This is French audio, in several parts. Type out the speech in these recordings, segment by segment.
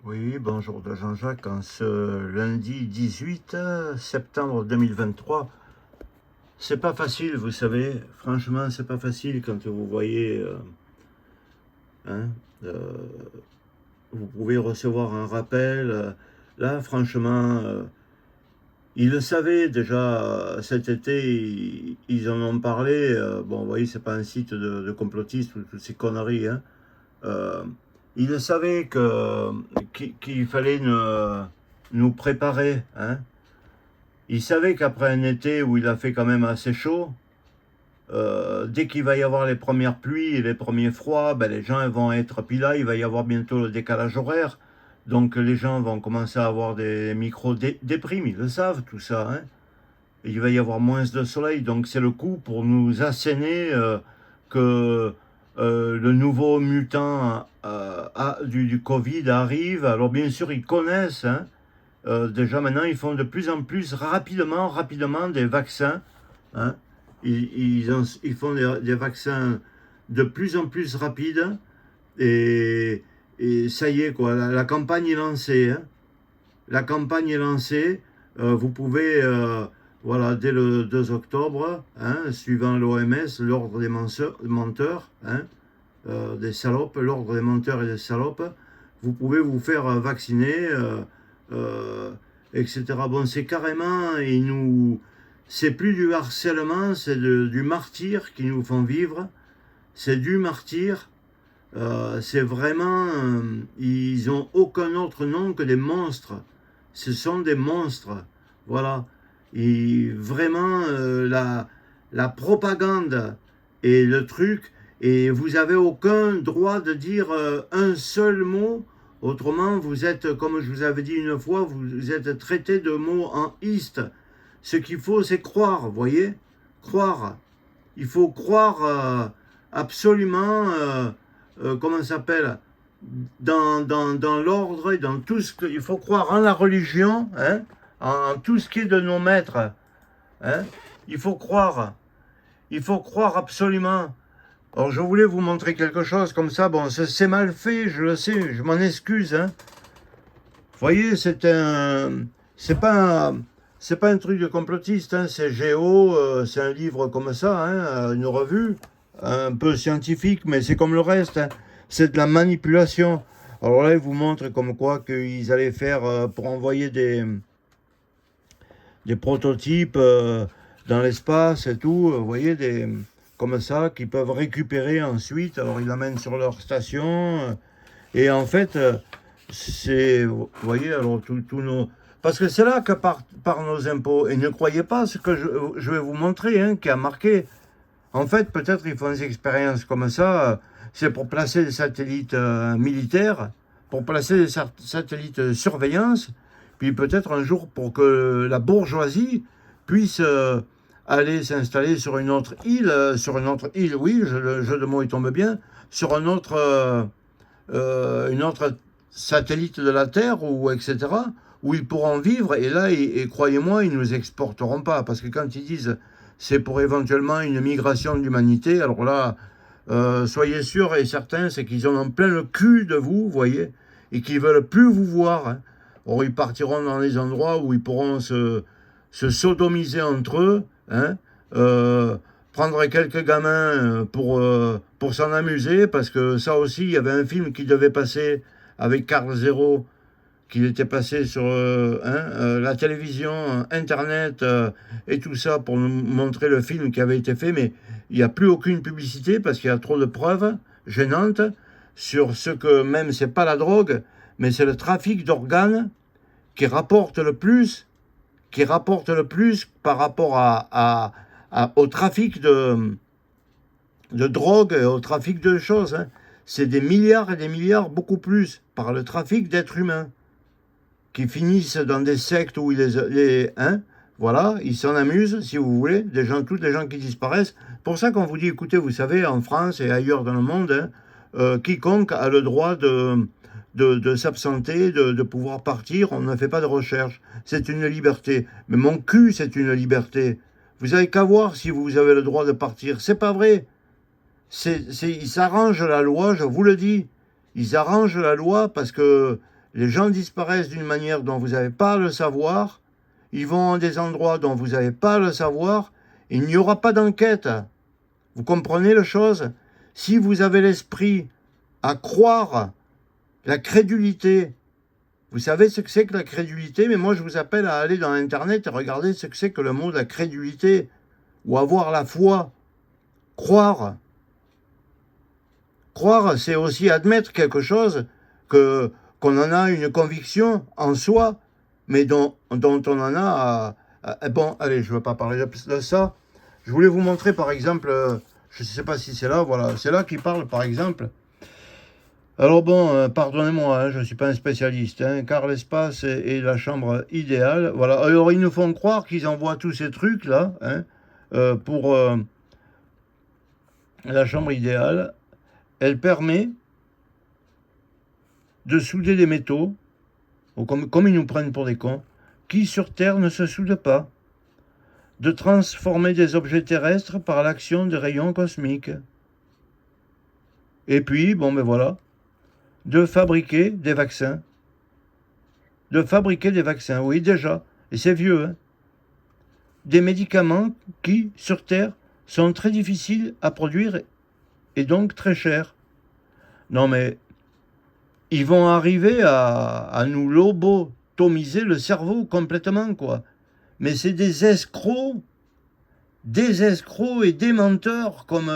Oui, bonjour de Jean-Jacques. En ce lundi 18 septembre 2023, c'est pas facile, vous savez. Franchement, c'est pas facile quand vous voyez, hein, euh, vous pouvez recevoir un rappel. Là, franchement, ils le savaient déjà cet été, ils en ont parlé. Bon, vous voyez, c'est pas un site de complotistes ou toutes ces conneries, hein. Euh, ils savaient qu'il fallait nous préparer, hein. Ils savaient qu'après un été où il a fait quand même assez chaud, dès qu'il va y avoir les premières pluies et les premiers froids, ben, les gens vont être. Puis là, il va y avoir bientôt le décalage horaire. Donc les gens vont commencer à avoir des micro-déprimes, ils le savent tout ça, hein. Et il va y avoir moins de soleil, donc c'est le coup pour nous asséner que le nouveau mutant du Covid arrive. Alors bien sûr, ils connaissent, hein. Déjà maintenant, ils font de plus en plus rapidement des vaccins, hein. Ils font des vaccins de plus en plus rapides et, et ça y est, quoi. La campagne est lancée, hein. La campagne est lancée. Vous pouvez, voilà, dès le 2 octobre, hein, suivant l'OMS, l'ordre des menteurs, hein, des salopes, l'ordre des menteurs et des salopes, vous pouvez vous faire vacciner, euh, etc. Bon, c'est carrément, c'est plus du harcèlement, c'est du martyr qu'ils nous font vivre. C'est du martyr. C'est vraiment, ils ont aucun autre nom que des monstres. Ce sont des monstres. Voilà. Et vraiment, la propagande et le truc, et vous avez aucun droit de dire un seul mot. Autrement, vous êtes, comme je vous avais dit une fois, vous êtes traité de mots en iste. Ce qu'il faut, c'est croire, vous voyez. Croire. Il faut croire absolument, comment ça s'appelle, dans l'ordre et dans tout ce que. Il faut croire en la religion, hein, en tout ce qui est de nos maîtres. Hein. Il faut croire. Il faut croire absolument. Alors je voulais vous montrer quelque chose comme ça. Bon, c'est mal fait, je le sais, je m'en excuse. Hein. Vous voyez, c'est pas un truc de complotiste. Hein. C'est Géo, c'est un livre comme ça, hein, une revue, un peu scientifique, mais c'est comme le reste. Hein. C'est de la manipulation. Alors là, ils vous montrent comme quoi qu'ils allaient faire pour envoyer des prototypes dans l'espace et tout. Vous voyez, comme ça, qu'ils peuvent récupérer ensuite. Alors ils l'amènent sur leur station. Et en fait, vous voyez, alors tous nos. Parce que c'est là que par nos impôts. Et ne croyez pas ce que je vais vous montrer, hein, qui a marqué. En fait, peut-être ils font des expériences comme ça. C'est pour placer des satellites militaires, pour placer des satellites de surveillance, puis peut-être un jour pour que la bourgeoisie puisse aller s'installer sur une autre île, oui, le jeu de mots il tombe bien, sur une autre satellite de la Terre, ou etc., où ils pourront vivre. Et là, et croyez-moi, ils ne nous exporteront pas. Parce que quand ils disent c'est pour éventuellement une migration d'humanité, alors là, soyez sûrs et certains, c'est qu'ils ont en plein le cul de vous, vous voyez, et qu'ils veulent plus vous voir. Hein. Or, ils partiront dans les endroits où ils pourront se sodomiser entre eux, hein, euh, prendre quelques gamins pour s'en amuser, parce que ça aussi, il y avait un film qui devait passer avec Carl Zero, qui était passé sur la télévision, Internet et tout ça pour nous montrer le film qui avait été fait, mais il n'y a plus aucune publicité parce qu'il y a trop de preuves gênantes sur ce que même c'est pas la drogue, mais c'est le trafic d'organes qui rapporte le plus, par rapport au trafic de drogue et au trafic de choses. Hein. C'est des milliards et des milliards, beaucoup plus, par le trafic d'êtres humains qui finissent dans des sectes où hein, voilà, ils s'en amusent, si vous voulez, tous les gens qui disparaissent. Pour ça qu'on vous dit, écoutez, vous savez, en France et ailleurs dans le monde, hein, quiconque a le droit de s'absenter, de pouvoir partir, on ne fait pas de recherche. C'est une liberté. Mais mon cul, c'est une liberté. Vous avez qu'à voir si vous avez le droit de partir. C'est pas vrai. Ils s'arrangent la loi, je vous le dis. Ils arrangent la loi parce que Les gens disparaissent d'une manière dont vous n'avez pas à le savoir. Ils vont à des endroits dont vous n'avez pas à le savoir. Il n'y aura pas d'enquête. Vous comprenez la chose? Si vous avez l'esprit à croire, la crédulité, vous savez ce que c'est que la crédulité, mais moi je vous appelle à aller dans Internet et regarder ce que c'est que le mot de la crédulité, ou avoir la foi, croire. Croire, c'est aussi admettre quelque chose qu'on en a une conviction en soi, mais dont on en a bon, allez, je ne veux pas parler de ça. Je voulais vous montrer, par exemple, je ne sais pas si c'est là, voilà, c'est là qu'il parle, par exemple. Alors bon, pardonnez-moi, hein, je ne suis pas un spécialiste, hein, car l'espace est la chambre idéale. Voilà, alors ils nous font croire qu'ils envoient tous ces trucs-là, hein, pour la chambre idéale. Elle permet de souder des métaux, comme ils nous prennent pour des cons, qui sur Terre ne se soudent pas, de transformer des objets terrestres par l'action des rayons cosmiques. Et puis, bon ben voilà, de fabriquer des vaccins. De fabriquer des vaccins, oui déjà, et c'est vieux, hein. Des médicaments qui, sur Terre, sont très difficiles à produire et donc très chers. Non mais ils vont arriver à nous lobotomiser le cerveau complètement, quoi. Mais c'est des escrocs et des menteurs comme,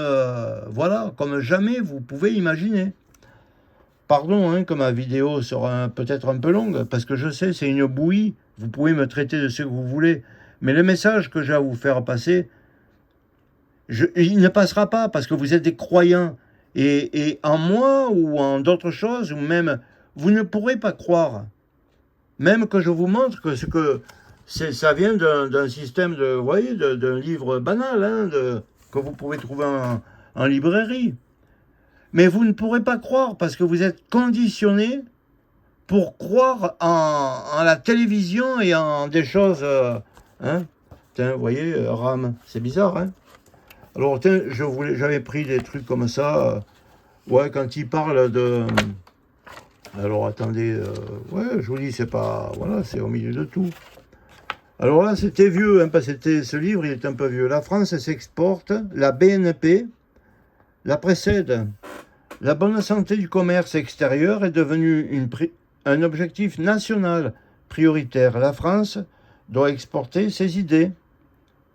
voilà, comme jamais vous pouvez imaginer. Pardon hein, que ma vidéo sera peut-être un peu longue, parce que je sais, c'est une bouillie, vous pouvez me traiter de ce que vous voulez, mais le message que j'ai à vous faire passer, il ne passera pas, parce que vous êtes des croyants. Et en moi ou en d'autres choses, ou même, vous ne pourrez pas croire. Même que je vous montre que ça vient d'un système de, vous voyez, d'un livre banal, hein, que vous pouvez trouver en librairie. Mais vous ne pourrez pas croire parce que vous êtes conditionné pour croire en la télévision et en des choses, hein. Tiens, vous voyez, RAM, c'est bizarre, hein. Alors, tiens, j'avais pris des trucs comme ça. Ouais, quand il parle de... Alors, attendez. Ouais, je vous dis, c'est pas... Voilà, c'est au milieu de tout. Alors là, c'était vieux, hein, parce que ce livre, il est un peu vieux. La France s'exporte, la BNP la précède. La bonne santé du commerce extérieur est devenue un objectif national prioritaire. La France doit exporter ses idées,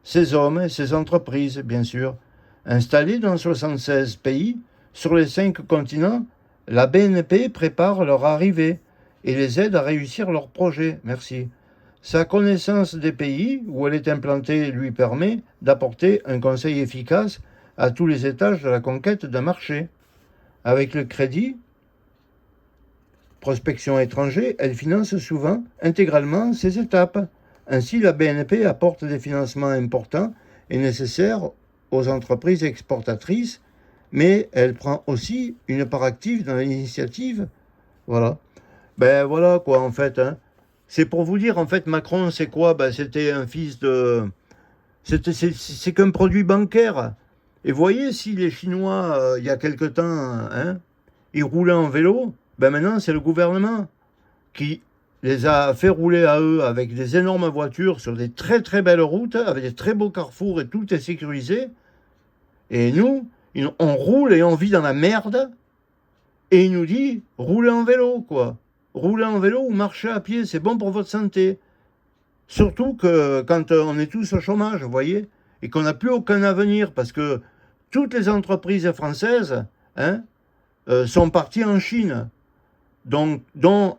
ses hommes et ses entreprises, bien sûr. Installés dans 76 pays, sur les 5 continents, la BNP prépare leur arrivée et les aide à réussir leurs projets. Merci. Sa connaissance des pays où elle est implantée lui permet d'apporter un conseil efficace à tous les étages de la conquête d'un marché. Avec le crédit, prospection étranger, elle finance souvent intégralement ces étapes. Ainsi, la BNP apporte des financements importants et nécessaires aux entreprises exportatrices, mais elle prend aussi une part active dans l'initiative. Voilà. Ben voilà quoi en fait. Hein. C'est pour vous dire en fait Macron c'est quoi? Ben c'était un fils de... C'est qu'un produit bancaire. Et voyez si les Chinois il y a quelque temps, hein, ils roulaient en vélo, ben maintenant c'est le gouvernement qui les a fait rouler à eux avec des énormes voitures sur des très très belles routes, avec des très beaux carrefours et tout est sécurisé. Et nous, on roule et on vit dans la merde. Et il nous dit, roulez en vélo, quoi. Roulez en vélo ou marchez à pied, c'est bon pour votre santé. Surtout que quand on est tous au chômage, vous voyez, et qu'on n'a plus aucun avenir, parce que toutes les entreprises françaises hein, sont parties en Chine, dont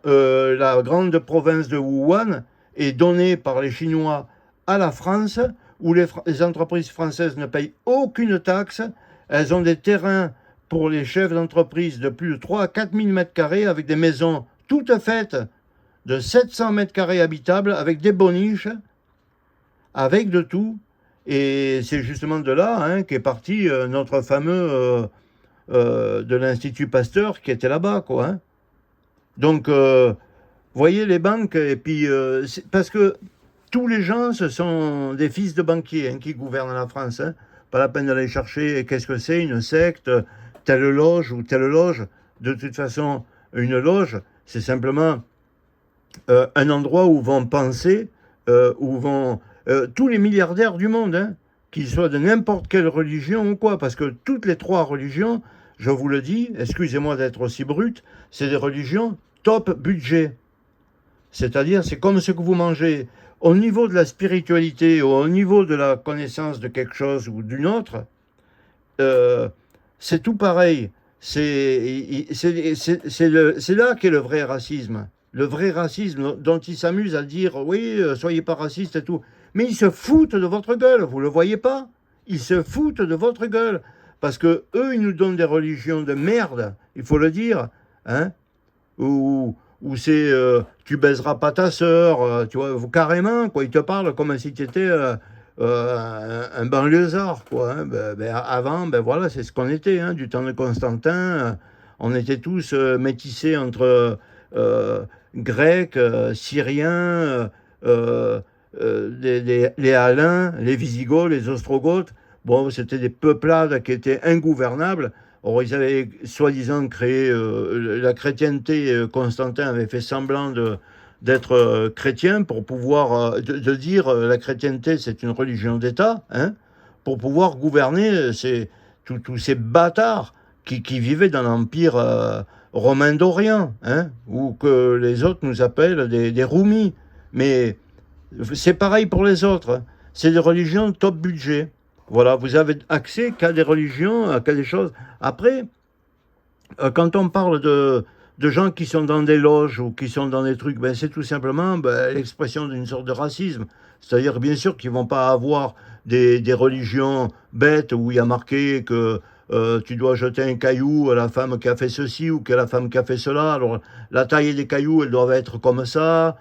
la grande province de Wuhan est donnée par les Chinois à la France, où les entreprises françaises ne payent aucune taxe. Elles ont des terrains pour les chefs d'entreprise de plus de 3 à 4 000 m² avec des maisons toutes faites de 700 m² habitables avec des boniches, avec de tout. Et c'est justement de là hein, qu'est parti notre fameux de l'Institut Pasteur qui était là-bas, quoi. Hein. Donc, voyez les banques, et puis, parce que tous les gens, ce sont des fils de banquiers hein, qui gouvernent la France. Hein. Pas la peine d'aller chercher qu'est-ce que c'est, une secte, telle loge ou telle loge. De toute façon, une loge, c'est simplement un endroit où vont penser, où vont tous les milliardaires du monde, hein, qu'ils soient de n'importe quelle religion ou quoi, parce que toutes les trois religions, je vous le dis, excusez-moi d'être aussi brut, c'est des religions top budget. C'est-à-dire, c'est comme ce que vous mangez. Au niveau de la spiritualité, ou au niveau de la connaissance de quelque chose ou d'une autre, euh, c'est tout pareil. C'est là qu'est le vrai racisme. Le vrai racisme dont ils s'amusent à dire, oui, soyez pas raciste et tout. Mais ils se foutent de votre gueule, vous le voyez pas? Ils se foutent de votre gueule. Parce que eux, ils nous donnent des religions de merde, il faut le dire. Hein, où c'est tu baiseras pas ta sœur, tu vois, carrément, quoi. Il te parle comme si tu étais un banlieusard, quoi. Hein. Avant, ben voilà, c'est ce qu'on était, hein, du temps de Constantin. On était tous métissés entre euh, Grecs, Syriens, les Alains, les Visigoths, les Ostrogoths. Bon, c'était des peuplades qui étaient ingouvernables. Or, ils avaient soi-disant créé la chrétienté. Constantin avait fait semblant d'être chrétien pour pouvoir de dire la chrétienté c'est une religion d'État, hein, pour pouvoir gouverner tous ces bâtards qui vivaient dans l'empire romain d'Orient, hein, ou que les autres nous appellent des Roumis. Mais c'est pareil pour les autres, hein. C'est des religions top budget. Voilà, vous avez accès qu'à des religions, qu'à des choses. Après, quand on parle de gens qui sont dans des loges ou qui sont dans des trucs, ben, c'est tout simplement ben, l'expression d'une sorte de racisme. C'est-à-dire, bien sûr, qu'ils ne vont pas avoir des religions bêtes où il y a marqué que tu dois jeter un caillou à la femme qui a fait ceci ou à la femme qui a fait cela. Alors, la taille des cailloux, elle doit être comme ça.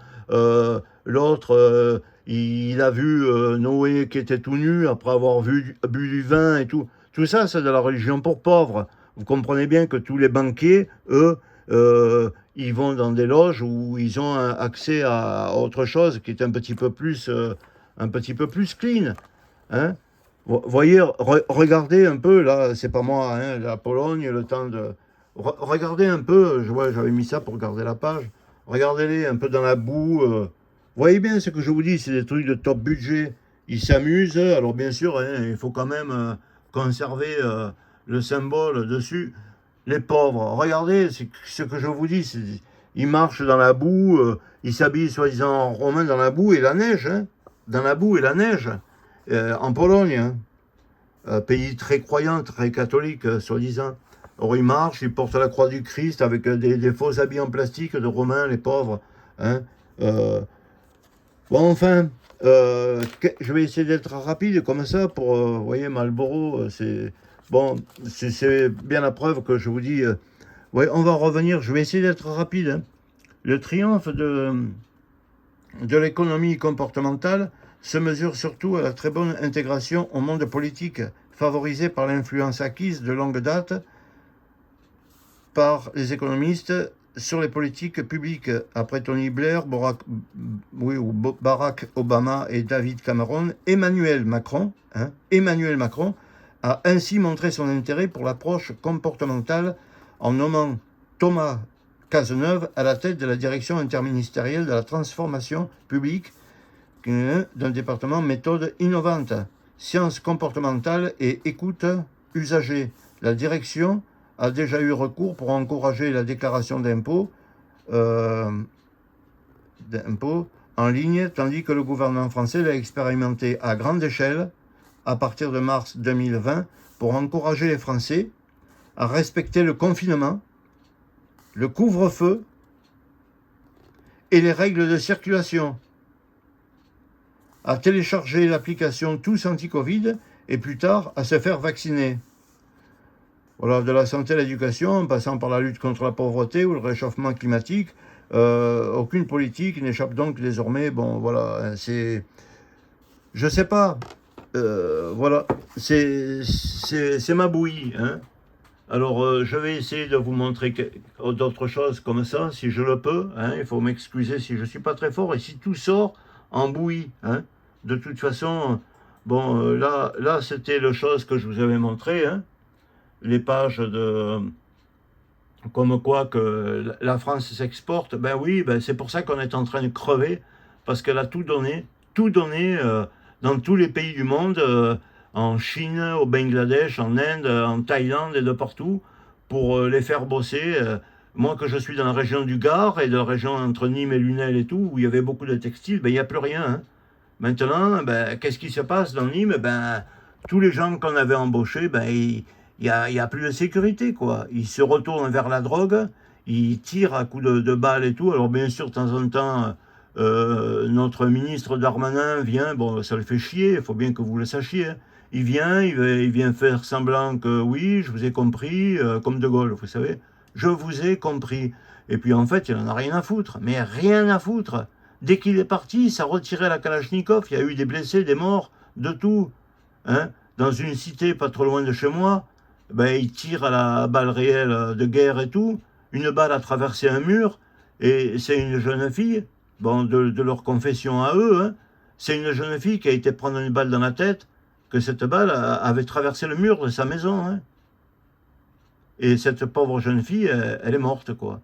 L'autre, il a vu Noé qui était tout nu après avoir bu du vin et tout. Tout ça, c'est de la religion pour pauvres. Vous comprenez bien que tous les banquiers, eux, ils vont dans des loges où ils ont accès à autre chose qui est un petit peu plus clean. Hein. Voyez, regardez un peu, là, c'est pas moi, hein, la Pologne, le temps de... Regardez un peu, j'avais mis ça pour regarder la page. Regardez-les un peu dans la boue. Voyez bien ce que je vous dis, c'est des trucs de top budget. Ils s'amusent, alors bien sûr, hein, il faut quand même conserver le symbole dessus. Les pauvres, regardez ce que je vous dis, ils marchent dans la boue, ils s'habillent soi-disant en romain dans la boue et la neige, hein, dans la boue et la neige, en Pologne, hein, pays très croyant, très catholique, soi-disant. Or, ils marchent, ils portent la croix du Christ avec des faux habits en plastique de romains, les pauvres. Hein. Euh, Bon, enfin, je vais essayer d'être rapide comme ça pour, vous voyez, Marlboro, c'est bon, c'est bien la preuve que je vous dis. Ouais, on va revenir. Je vais essayer d'être rapide, hein. Le triomphe de l'économie comportementale se mesure surtout à la très bonne intégration au monde politique, favorisée par l'influence acquise de longue date par les économistes sur les politiques publiques. Après Tony Blair, Barack Obama et David Cameron, Emmanuel Macron a ainsi montré son intérêt pour l'approche comportementale en nommant Thomas Cazeneuve à la tête de la direction interministérielle de la transformation publique d'un département méthode innovante, sciences comportementales et écoute usagée. La direction a déjà eu recours pour encourager la déclaration d'impôts en ligne, tandis que le gouvernement français l'a expérimenté à grande échelle à partir de mars 2020 pour encourager les Français à respecter le confinement, le couvre-feu et les règles de circulation, à télécharger l'application Tous Anti-Covid et plus tard à se faire vacciner. Voilà, de la santé à l'éducation, en passant par la lutte contre la pauvreté ou le réchauffement climatique, aucune politique n'échappe donc désormais. Bon, voilà, c'est, je sais pas, voilà, c'est ma bouillie, hein. Alors, je vais essayer de vous montrer d'autres choses comme ça, si je le peux, hein. Il faut m'excuser si je suis pas très fort et si tout sort en bouillie, hein. De toute façon, bon, là, c'était le chose que je vous avais montré, hein. Les pages comme quoi que la France s'exporte. Ben oui, ben c'est pour ça qu'on est en train de crever, parce qu'elle a tout donné dans tous les pays du monde, en Chine, au Bangladesh, en Inde, en Thaïlande et de partout, pour les faire bosser. Moi, que je suis dans la région du Gard et de la région entre Nîmes et Lunel et tout, où il y avait beaucoup de textiles, ben il n'y a plus rien, hein. Maintenant, ben, qu'est-ce qui se passe dans Nîmes? Ben, tous les gens qu'on avait embauchés, ben, il y a plus de sécurité, quoi. Ils se retournent vers la drogue, ils tirent à coups de balles et tout. Alors, bien sûr, de temps en temps, notre ministre Darmanin vient, bon, ça le fait chier, il faut bien que vous le sachiez, hein. Il vient faire semblant que oui, je vous ai compris, comme De Gaulle, vous savez, je vous ai compris. Et puis en fait, il n'en a rien à foutre, mais rien à foutre. Dès qu'il est parti, ça retirait la Kalachnikov, il y a eu des blessés, des morts, de tout. Hein. Dans une cité pas trop loin de chez moi, ben, ils tirent à la balle réelle de guerre et tout. Une balle a traversé un mur, et c'est une jeune fille, bon, de leur confession à eux, hein. C'est une jeune fille qui a été prendre une balle dans la tête, que cette balle avait traversé le mur de sa maison, hein. Et cette pauvre jeune fille, elle est morte, quoi.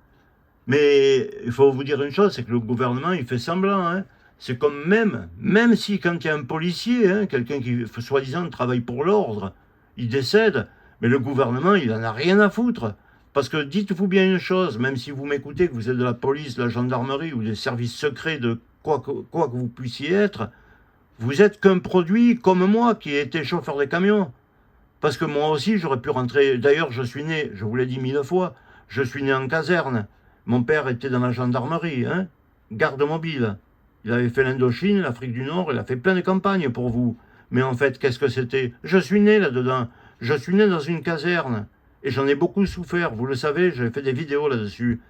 Mais il faut vous dire une chose, c'est que le gouvernement, il fait semblant, hein. C'est comme même si quand il y a un policier, hein, quelqu'un qui, soi-disant, travaille pour l'ordre, il décède, mais le gouvernement, il en a rien à foutre. Parce que dites-vous bien une chose, même si vous m'écoutez, que vous êtes de la police, de la gendarmerie ou des services secrets de quoi que vous puissiez être, vous êtes qu'un produit comme moi qui ai été chauffeur de camion. Parce que moi aussi, j'aurais pu rentrer. D'ailleurs, je suis né, je vous l'ai dit 1000 fois, je suis né en caserne. Mon père était dans la gendarmerie, hein, garde mobile. Il avait fait l'Indochine, l'Afrique du Nord, il a fait plein de campagnes pour vous. Mais en fait, qu'est-ce que c'était? Je suis né là-dedans. Je suis né dans une caserne. Et j'en ai beaucoup souffert, vous le savez, j'ai fait des vidéos là-dessus.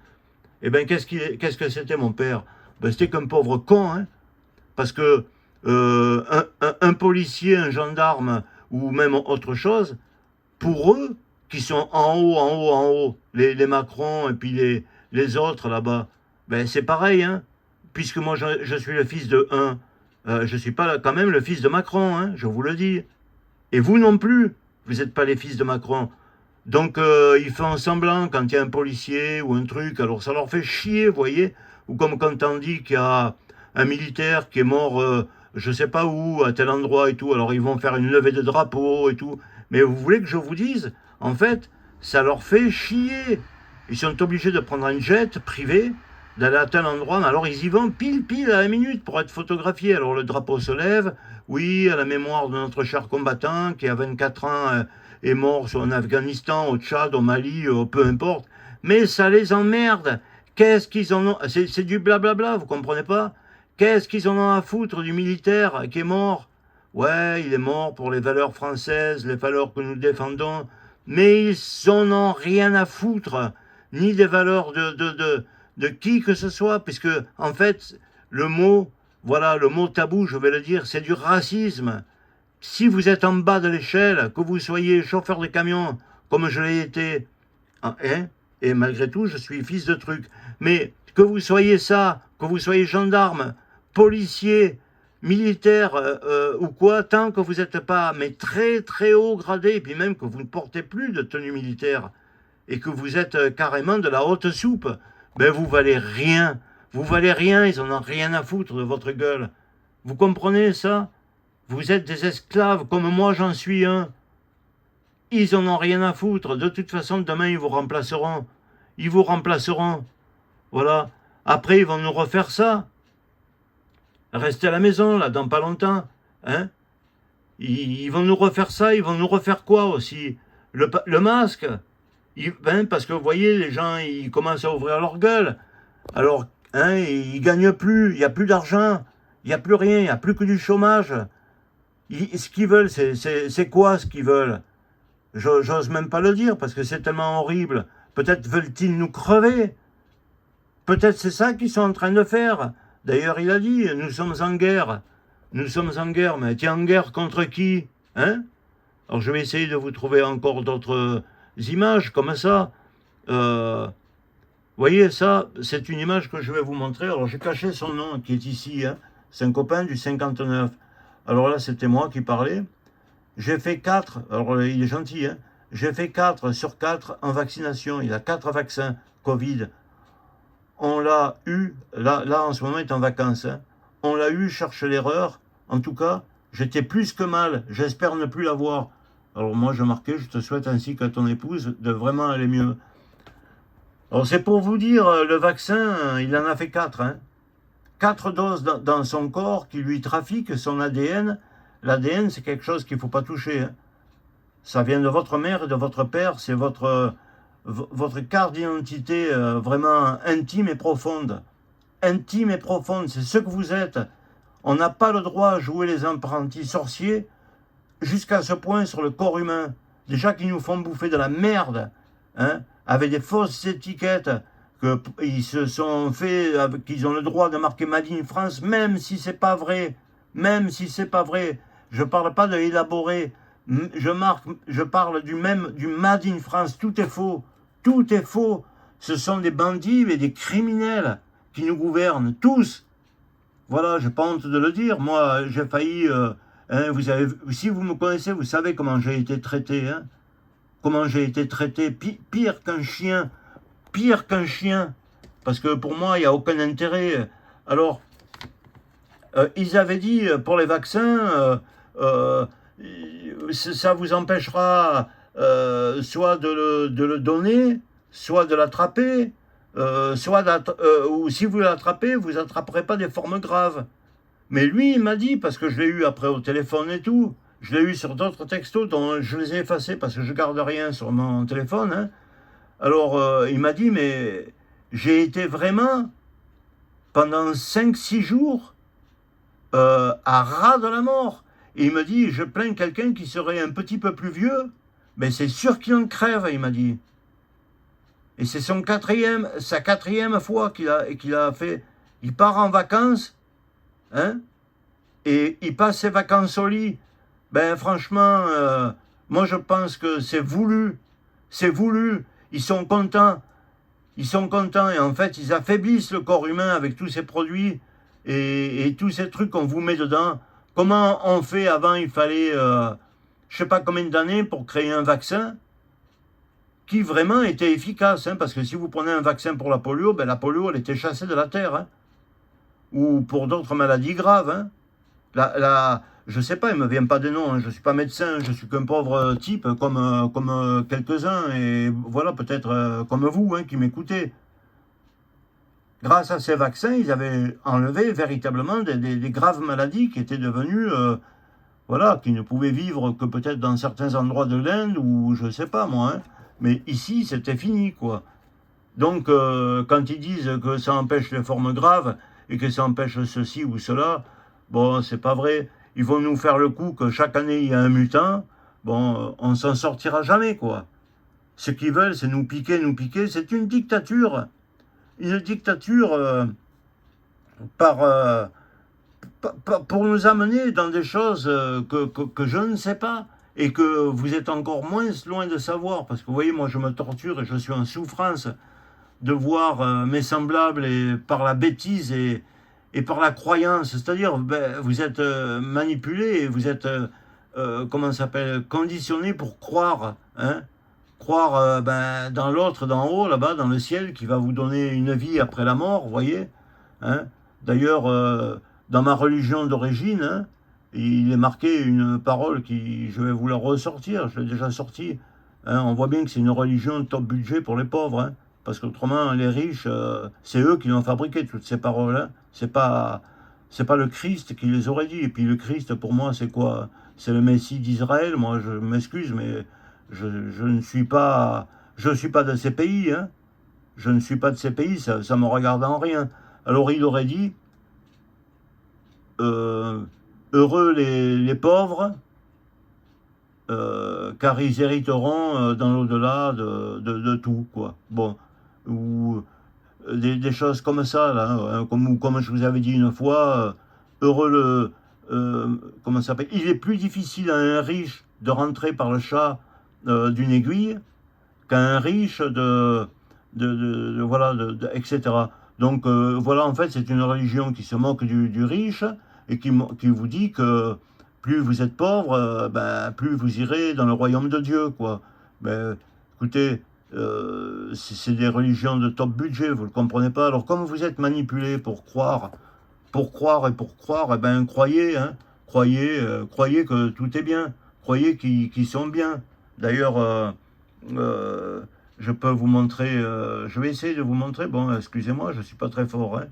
Eh bien, qu'est-ce que c'était mon père? Ben, c'était qu'un pauvre con, hein. Parce que un policier, un gendarme, ou même autre chose, pour eux, qui sont en haut, les Macron et puis les autres là-bas, ben c'est pareil, hein. Puisque moi je suis le fils de un, je ne suis pas quand même le fils de Macron, hein, je vous le dis. Et vous non plus, vous n'êtes pas les fils de Macron. Donc ils font semblant quand il y a un policier ou un truc, alors ça leur fait chier, vous voyez. Ou comme quand on dit qu'il y a un militaire qui est mort, je sais pas où, à tel endroit et tout, alors ils vont faire une levée de drapeau et tout. Mais vous voulez que je vous dise, en fait, ça leur fait chier. Ils sont obligés de prendre un jet privé, d'aller à tel endroit, mais alors ils y vont pile à la minute pour être photographiés. Alors le drapeau se lève, oui, à la mémoire de notre cher combattant qui a 24 ans est mort en Afghanistan, au Tchad, au Mali, peu importe. Mais ça les emmerde. Qu'est-ce qu'ils en ont? C'est du blablabla, vous comprenez pas? Qu'est-ce qu'ils en ont à foutre du militaire qui est mort? Ouais, il est mort pour les valeurs françaises, les valeurs que nous défendons, mais ils en ont rien à foutre, ni des valeurs de qui que ce soit, puisque, en fait, le mot, voilà, le mot tabou, je vais le dire, c'est du racisme. Si vous êtes en bas de l'échelle, que vous soyez chauffeur de camion, comme je l'ai été, hein, et malgré tout, je suis fils de truc, mais que vous soyez ça, que vous soyez gendarme, policier, militaire ou quoi, tant que vous n'êtes pas, mais très haut gradé, et puis même que vous ne portez plus de tenue militaire, et que vous êtes carrément de la haute soupe, ben vous valez rien. Vous valez rien, ils en ont rien à foutre de votre gueule. Vous comprenez ça? Vous êtes des esclaves comme moi j'en suis un. Ils en ont rien à foutre. De toute façon, demain ils vous remplaceront. Ils vous remplaceront. Voilà. Après, ils vont nous refaire ça. Restez à la maison, là, dans pas longtemps. Hein? Ils vont nous refaire ça, ils vont nous refaire quoi aussi? Le masque? Parce que vous voyez, les gens, ils commencent à ouvrir leur gueule. Alors, hein, ils gagnent plus, il n'y a plus d'argent, il n'y a plus rien, il n'y a plus que du chômage. Ce qu'ils veulent, c'est quoi ce qu'ils veulent? J'ose même pas le dire parce que c'est tellement horrible. Peut-être veulent-ils nous crever. Peut-être c'est ça qu'ils sont en train de faire. D'ailleurs, il a dit, nous sommes en guerre. Nous sommes en guerre, mais tu es en guerre contre qui? Hein? Alors je vais essayer de vous trouver encore d'autres images comme ça. Vous voyez, ça, c'est une image que je vais vous montrer. Alors j'ai caché son nom qui est ici. Hein. C'est un copain du 59. Alors là, c'était moi qui parlais. J'ai fait 4, alors il est gentil, hein, J'ai fait 4 sur 4 en vaccination. Il a 4 vaccins Covid. On l'a eu, là en ce moment il est en vacances. Hein. On l'a eu, cherche l'erreur. En tout cas, j'étais plus que mal. J'espère ne plus l'avoir. Alors moi je marquais, je te souhaite ainsi qu'à ton épouse de vraiment aller mieux. Alors c'est pour vous dire, le vaccin, il en a fait 4. Hein. 4 doses dans son corps qui lui trafiquent son ADN. L'ADN, c'est quelque chose qu'il ne faut pas toucher. Hein. Ça vient de votre mère et de votre père. C'est votre carte d'identité vraiment intime et profonde. Intime et profonde, c'est ce que vous êtes. On n'a pas le droit à jouer les apprentis sorciers jusqu'à ce point sur le corps humain. Déjà qu'ils nous font bouffer de la merde, hein, avec des fausses étiquettes, qu'ils se sont fait, qu'ils ont le droit de marquer Made in France, même si c'est pas vrai. Même si c'est pas vrai. Je parle pas de élaborer. Je parle du Made in France. Tout est faux. Tout est faux. Ce sont des bandits et des criminels qui nous gouvernent, tous. Voilà, j'ai pas honte de le dire. Moi, j'ai failli... hein, si vous me connaissez, vous savez comment j'ai été traité. Hein, comment j'ai été traité. Pire qu'un chien. Pire qu'un chien. Parce que pour moi, il n'y a aucun intérêt. Alors, ils avaient dit, pour les vaccins, ça vous empêchera soit de le donner, soit de l'attraper, ou si vous l'attrapez, vous n'attraperez pas des formes graves. Mais lui, il m'a dit, parce que je l'ai eu après au téléphone et tout, je l'ai eu sur d'autres textos dont je les ai effacés parce que je garde rien sur mon téléphone. Hein. Alors, il m'a dit, mais j'ai été vraiment, pendant 5-6 jours, à ras de la mort. Et il me dit, je plains quelqu'un qui serait un petit peu plus vieux, mais c'est sûr qu'il en crève, il m'a dit. Et c'est sa quatrième fois qu'il a fait. Il part en vacances, hein, et il passe ses vacances au lit. Ben franchement, moi je pense que c'est voulu. C'est voulu. Ils sont contents. Ils sont contents. Et en fait, ils affaiblissent le corps humain avec tous ces produits et tous ces trucs qu'on vous met dedans. Comment on fait avant? Il fallait, je sais pas combien d'années pour créer un vaccin qui vraiment était efficace. Hein, parce que si vous prenez un vaccin pour la polio, ben la polio, elle était chassée de la terre. Hein, ou pour d'autres maladies graves. Hein. Je sais pas, il me vient pas de nom. Hein, je suis pas médecin, je suis qu'un pauvre type comme quelques-uns. Et voilà, peut-être comme vous hein, qui m'écoutez. Grâce à ces vaccins, ils avaient enlevé véritablement des graves maladies qui étaient devenues, voilà, qui ne pouvaient vivre que peut-être dans certains endroits de l'Inde ou je sais pas moi. Hein. Mais ici, c'était fini, quoi. Donc, quand ils disent que ça empêche les formes graves et que ça empêche ceci ou cela, bon, c'est pas vrai. Ils vont nous faire le coup que chaque année, il y a un mutant. Bon, on s'en sortira jamais, quoi. Ce qu'ils veulent, c'est nous piquer, nous piquer. C'est une dictature. Une dictature pour nous amener dans des choses que je ne sais pas et que vous êtes encore moins loin de savoir. Parce que vous voyez, moi je me torture et je suis en souffrance de voir mes semblables et par la bêtise et par la croyance. C'est-à-dire, ben, vous êtes manipulé et vous êtes, comment ça s'appelle, conditionné pour croire. Hein, croire ben, dans l'autre, d'en haut, là-bas, dans le ciel, qui va vous donner une vie après la mort, vous voyez. Hein. D'ailleurs, dans ma religion d'origine, hein, il est marqué une parole qui, je vais vous la ressortir, je l'ai déjà sortie. Hein, on voit bien que c'est une religion top budget pour les pauvres, hein, parce qu'autrement, les riches, c'est eux qui l'ont fabriqué, toutes ces paroles. Hein. C'est pas le Christ qui les aurait dit. Et puis le Christ, pour moi, c'est quoi? C'est le Messie d'Israël. Moi, je m'excuse, mais je ne suis pas, de ces pays, hein. Je ne suis pas de ces pays, ça me regarde en rien. Alors il aurait dit, heureux les pauvres, car ils hériteront dans l'au-delà de tout, quoi. Bon, ou des choses comme ça, là, hein, comme je vous avais dit une fois, heureux comment ça s'appelle? Il est plus difficile à un riche de rentrer par le chat d'une aiguille qu'à un riche voilà, etc. Donc voilà, en fait, c'est une religion qui se moque du riche et qui vous dit que plus vous êtes pauvre, ben, plus vous irez dans le royaume de Dieu, quoi. Ben, écoutez, c'est des religions de top budget, vous ne le comprenez pas. Alors, comme vous êtes manipulé pour croire, eh ben, croyez, hein, croyez que tout est bien, croyez qu'ils sont bien. D'ailleurs, euh, je peux vous montrer, je vais essayer de vous montrer, bon, excusez-moi, je ne suis pas très fort, hein.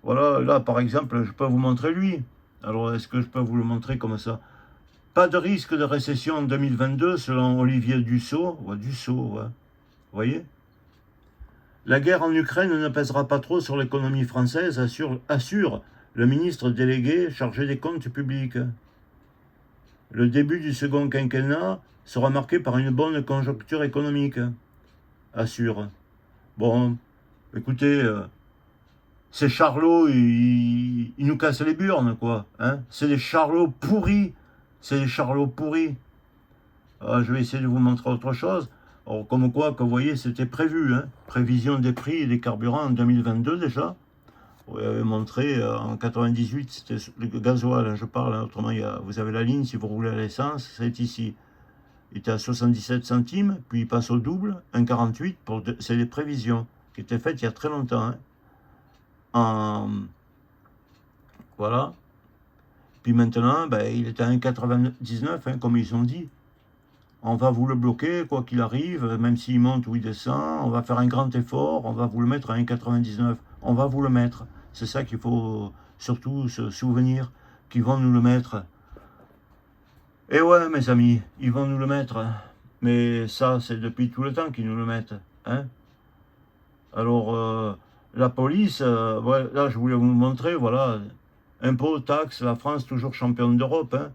Voilà, là, par exemple, je peux vous montrer lui. Alors, est-ce que je peux vous le montrer comme ça? Pas de risque de récession en 2022, selon Olivier Dussault. Ouais, Dussault, ouais. Vous voyez? La guerre en Ukraine ne pèsera pas trop sur l'économie française, assure le ministre délégué chargé des comptes publics. Le début du second quinquennat sera marqué par une bonne conjoncture économique, assure. Bon, écoutez, ces charlots, ils nous cassent les burnes, quoi. Hein, c'est des charlots pourris. C'est des charlots pourris. Je vais essayer de vous montrer autre chose. Alors, comme quoi, que vous voyez, c'était prévu. Hein. Prévision des prix des carburants en 2022 déjà. On avait montré en 98, c'était le gasoil, hein, je parle. Hein, autrement, vous avez la ligne, si vous roulez à l'essence, c'est ici. Il était à 77 centimes, puis il passe au double, 1,48. C'est les prévisions qui étaient faites il y a très longtemps. Hein. Voilà. Puis maintenant, ben, il est à 1,99, hein, comme ils ont dit. On va vous le bloquer, quoi qu'il arrive, même s'il monte ou il descend. On va faire un grand effort, on va vous le mettre à 1,99. On va vous le mettre. C'est ça qu'il faut surtout se souvenir, qu'ils vont nous le mettre. Et ouais, mes amis, ils vont nous le mettre. Mais ça, c'est depuis tout le temps qu'ils nous le mettent. Hein. Alors, la police, ouais, là, je voulais vous montrer, voilà. Impôts, taxes, la France toujours championne d'Europe. Hein.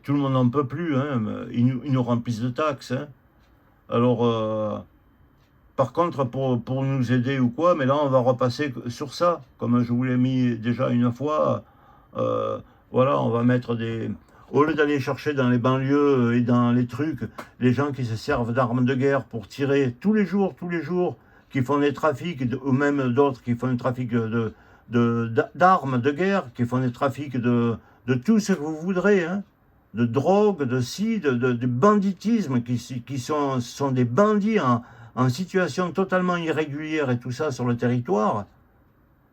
Tout le monde n'en peut plus. Hein. Ils nous remplissent de taxes. Hein. Alors, par contre, pour nous aider ou quoi, mais là, on va repasser sur ça. Comme je vous l'ai mis déjà une fois, voilà, on va mettre des... Au lieu d'aller chercher dans les banlieues et dans les trucs, les gens qui se servent d'armes de guerre pour tirer tous les jours, qui font des trafics, ou même d'autres qui font un trafic d'armes de guerre, qui font des trafics de tout ce que vous voudrez, hein, de drogue, de banditisme, qui sont des bandits en situation totalement irrégulière et tout ça sur le territoire,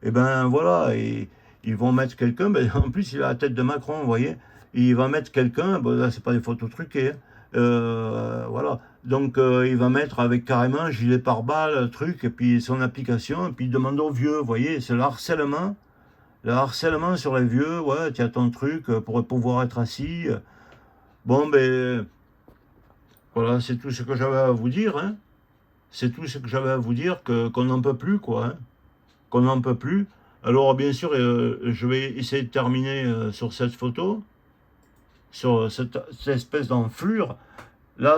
et ben voilà, et ils vont mettre quelqu'un, ben, en plus il a la tête de Macron, vous voyez, il va mettre quelqu'un, bon, là c'est pas des photos truquées, hein, voilà, donc il va mettre avec carrément gilet pare-balles, truc, et puis son application, et puis il demande aux vieux, vous voyez, c'est le harcèlement. Le harcèlement sur les vieux, ouais, tu as ton truc pour pouvoir être assis. Bon, ben, voilà, c'est tout ce que j'avais à vous dire, hein. C'est tout ce que j'avais à vous dire, qu'on n'en peut plus, quoi, hein. Qu'on n'en peut plus. Alors, bien sûr, je vais essayer de terminer sur cette photo, sur cette espèce d'enflure. Là,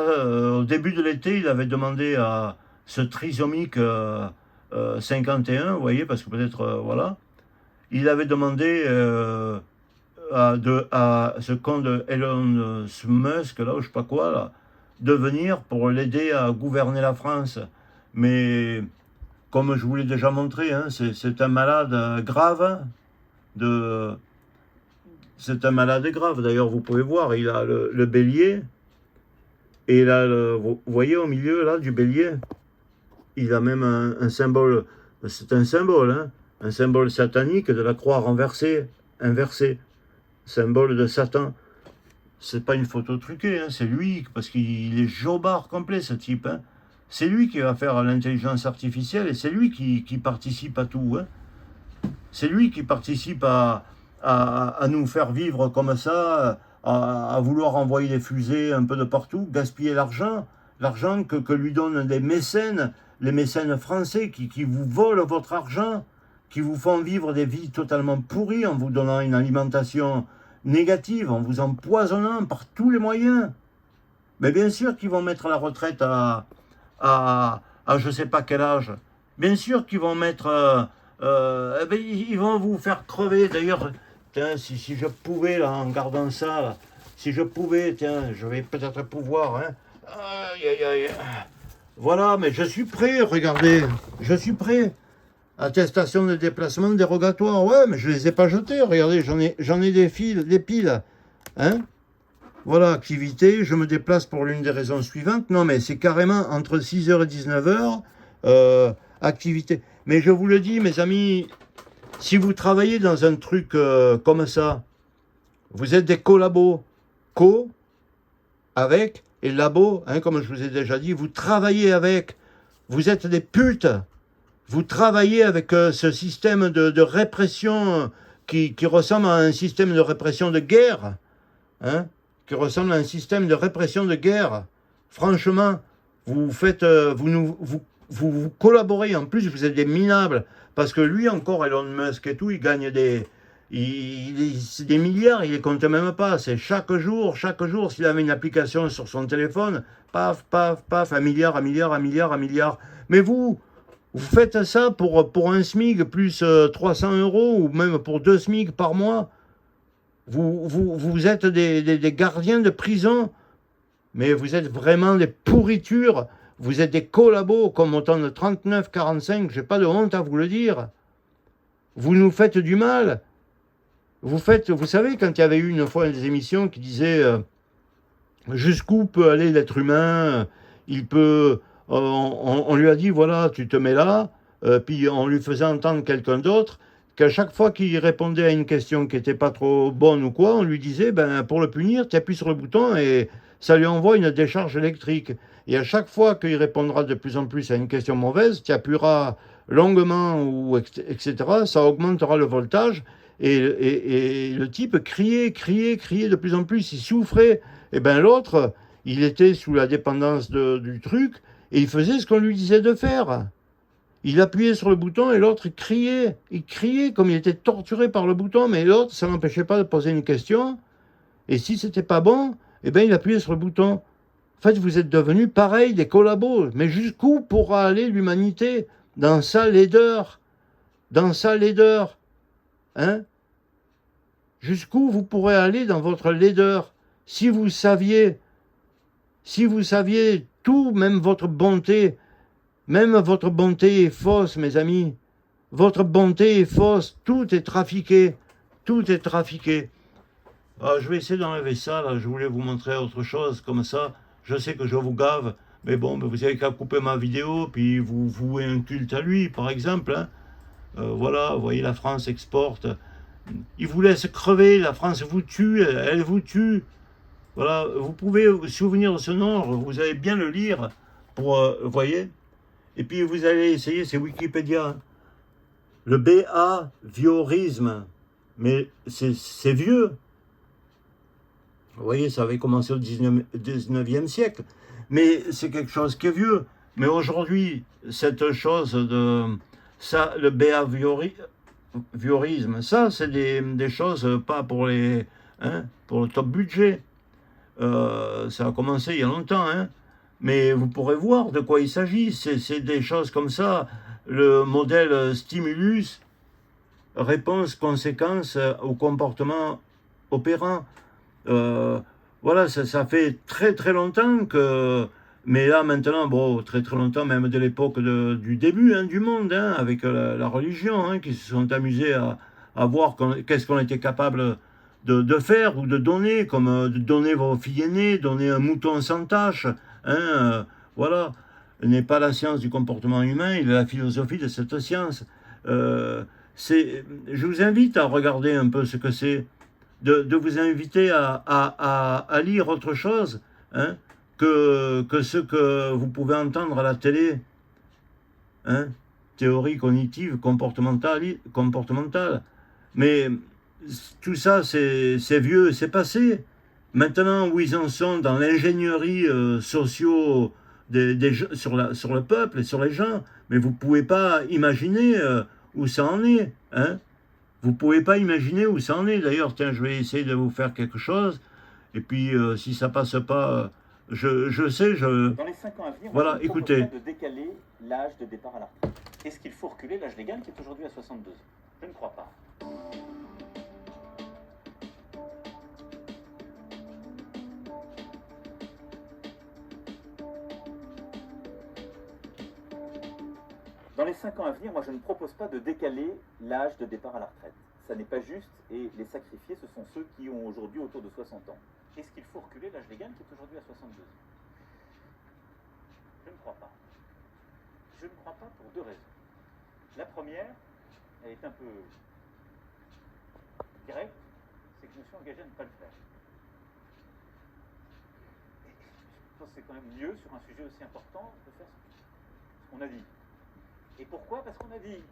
au début de l'été, il avait demandé à ce trisomique 51, vous voyez, parce que peut-être, voilà, il avait demandé à ce con de Elon Musk, là, ou je sais pas quoi, là, de venir pour l'aider à gouverner la France. Mais, comme je vous l'ai déjà montré, hein, c'est un malade grave. C'est un malade grave. D'ailleurs, vous pouvez voir, il a le bélier. Et là, vous voyez au milieu là du bélier, il a même un symbole. C'est un symbole, hein, un symbole satanique de la croix renversée, inversée. Symbole de Satan. C'est pas une photo truquée, hein, c'est lui, parce qu'il est jobard complet, ce type. Hein. C'est lui qui va faire l'intelligence artificielle et c'est lui qui participe à tout. Hein. C'est lui qui participe à nous faire vivre comme ça, à vouloir envoyer des fusées un peu de partout, gaspiller l'argent que lui donnent les mécènes français qui vous volent votre argent, qui vous font vivre des vies totalement pourries en vous donnant une alimentation négative, en vous empoisonnant par tous les moyens. Mais bien sûr qu'ils vont mettre la retraite à je ne sais pas quel âge. Bien sûr qu'ils vont mettre... eh ben, ils vont vous faire crever. D'ailleurs, si je pouvais, là, en gardant ça, là, si je pouvais, tiens, je vais peut-être pouvoir. Hein. Aïe, aïe, aïe. Voilà, mais je suis prêt, regardez. Je suis prêt. Attestation de déplacement dérogatoire. Ouais, mais je ne les ai pas jetés. Regardez, j'en ai des piles. Hein? Voilà, activité, je me déplace pour l'une des raisons suivantes. Non, mais c'est carrément entre 6h et 19h, activité. Mais je vous le dis, mes amis, si vous travaillez dans un truc comme ça, vous êtes des collabos. Co, avec, et labo, hein, comme je vous ai déjà dit, vous travaillez avec. Vous êtes des putes. Vous travaillez avec ce système de répression qui ressemble à un système de répression de guerre. Hein, qui ressemble à un système de répression de guerre. Franchement, vous faites, vous collaborez. En plus, vous êtes des minables. Parce que lui encore, Elon Musk et tout, il gagne c'est des milliards, il les compte même pas. C'est chaque jour, s'il avait une application sur son téléphone, paf, paf, paf, un milliard, un milliard, un milliard, un milliard. Mais vous faites ça pour un SMIC plus 300 euros ou même pour 2 SMIC par mois. Vous êtes des gardiens de prison, mais vous êtes vraiment des pourritures. Vous êtes des collabos comme autant de 39-45, j'ai pas de honte à vous le dire. Vous nous faites du mal. Vous savez, quand il y avait eu une fois des émissions qui disaient jusqu'où peut aller l'être humain, il peut, on lui a dit voilà, tu te mets là, puis on lui faisait entendre quelqu'un d'autre, qu'à chaque fois qu'il répondait à une question qui n'était pas trop bonne ou quoi, on lui disait ben pour le punir, tu appuies sur le bouton et ça lui envoie une décharge électrique. Et à chaque fois qu'il répondra de plus en plus à une question mauvaise, tu appuieras longuement ou etc. Ça augmentera le voltage. Et le type criait, criait, criait de plus en plus, il souffrait. Et bien l'autre, il était sous la dépendance du truc et il faisait ce qu'on lui disait de faire. Il appuyait sur le bouton et l'autre criait. Il criait comme il était torturé par le bouton, mais l'autre, ça n'empêchait pas de poser une question. Et si c'était pas bon, eh bien il appuyait sur le bouton. En fait, vous êtes devenus pareil, des collabos. Mais jusqu'où pourra aller l'humanité dans sa laideur? Dans sa laideur. Hein? Jusqu'où vous pourrez aller dans votre laideur? Si vous saviez tout, même votre bonté est fausse, mes amis. Votre bonté est fausse, tout est trafiqué. Tout est trafiqué. Ah, je vais essayer d'enlever ça, là. Je voulais vous montrer autre chose, comme ça. Je sais que je vous gave, mais bon, vous avez qu'à couper ma vidéo, puis vous vouez un culte à lui, par exemple. Hein. Voilà, vous voyez, la France exporte. Il vous laisse crever, la France vous tue, elle vous tue. Voilà, vous pouvez vous souvenir de ce nom, vous allez bien le lire, vous voyez. Et puis vous allez essayer, c'est Wikipédia, hein. Le behaviorisme, mais c'est vieux. Vous voyez, ça avait commencé au 19e siècle, mais c'est quelque chose qui est vieux. Mais aujourd'hui, cette chose ça, le behaviorisme, ça, c'est des choses pas pour pour le top budget. Ça a commencé il y a longtemps, hein. Mais vous pourrez voir de quoi il s'agit. C'est des choses comme ça. Le modèle stimulus, réponse, conséquence au comportement opérant. Euh, voilà, ça fait très très longtemps que. Mais là maintenant, bon, très très longtemps, même de l'époque du début du monde, hein, avec la religion, hein, qui se sont amusés à voir qu'est-ce qu'on était capable de faire ou de donner, comme de donner vos filles aînées, donner un mouton sans tache. Hein, voilà, n'est pas la science du comportement humain, il est la philosophie de cette science. Euh, je vous invite à regarder un peu ce que c'est, de vous inviter à lire autre chose hein, que ce que vous pouvez entendre à la télé. Hein, théorie cognitive comportementale. Mais tout ça, c'est vieux, c'est passé. Maintenant, où ils en sont dans l'ingénierie socio sur le peuple et sur les gens, mais vous ne pouvez pas imaginer où ça en est. Hein. Vous ne pouvez pas imaginer où ça en est. D'ailleurs, tiens, je vais essayer de vous faire quelque chose. Et puis, si ça passe pas, je sais, Dans les 5 ans à venir, voilà, on écoutez. de décaler l'âge de départ à la retraite. Est-ce qu'il faut reculer l'âge légal qui est aujourd'hui à 62 ans? Je ne crois pas. Dans les 5 ans à venir, moi je ne propose pas de décaler l'âge de départ à la retraite. Ça n'est pas juste et les sacrifiés, ce sont ceux qui ont aujourd'hui autour de 60 ans. Est-ce qu'il faut reculer l'âge légal qui est aujourd'hui à 62 ans? Je ne crois pas. Je ne crois pas pour deux raisons. La première, elle est un peu directe, c'est que je me suis engagé à ne pas le faire. Et je pense que c'est quand même mieux, sur un sujet aussi important, de faire ce qu'on a dit. Et pourquoi? Parce qu'on a dit,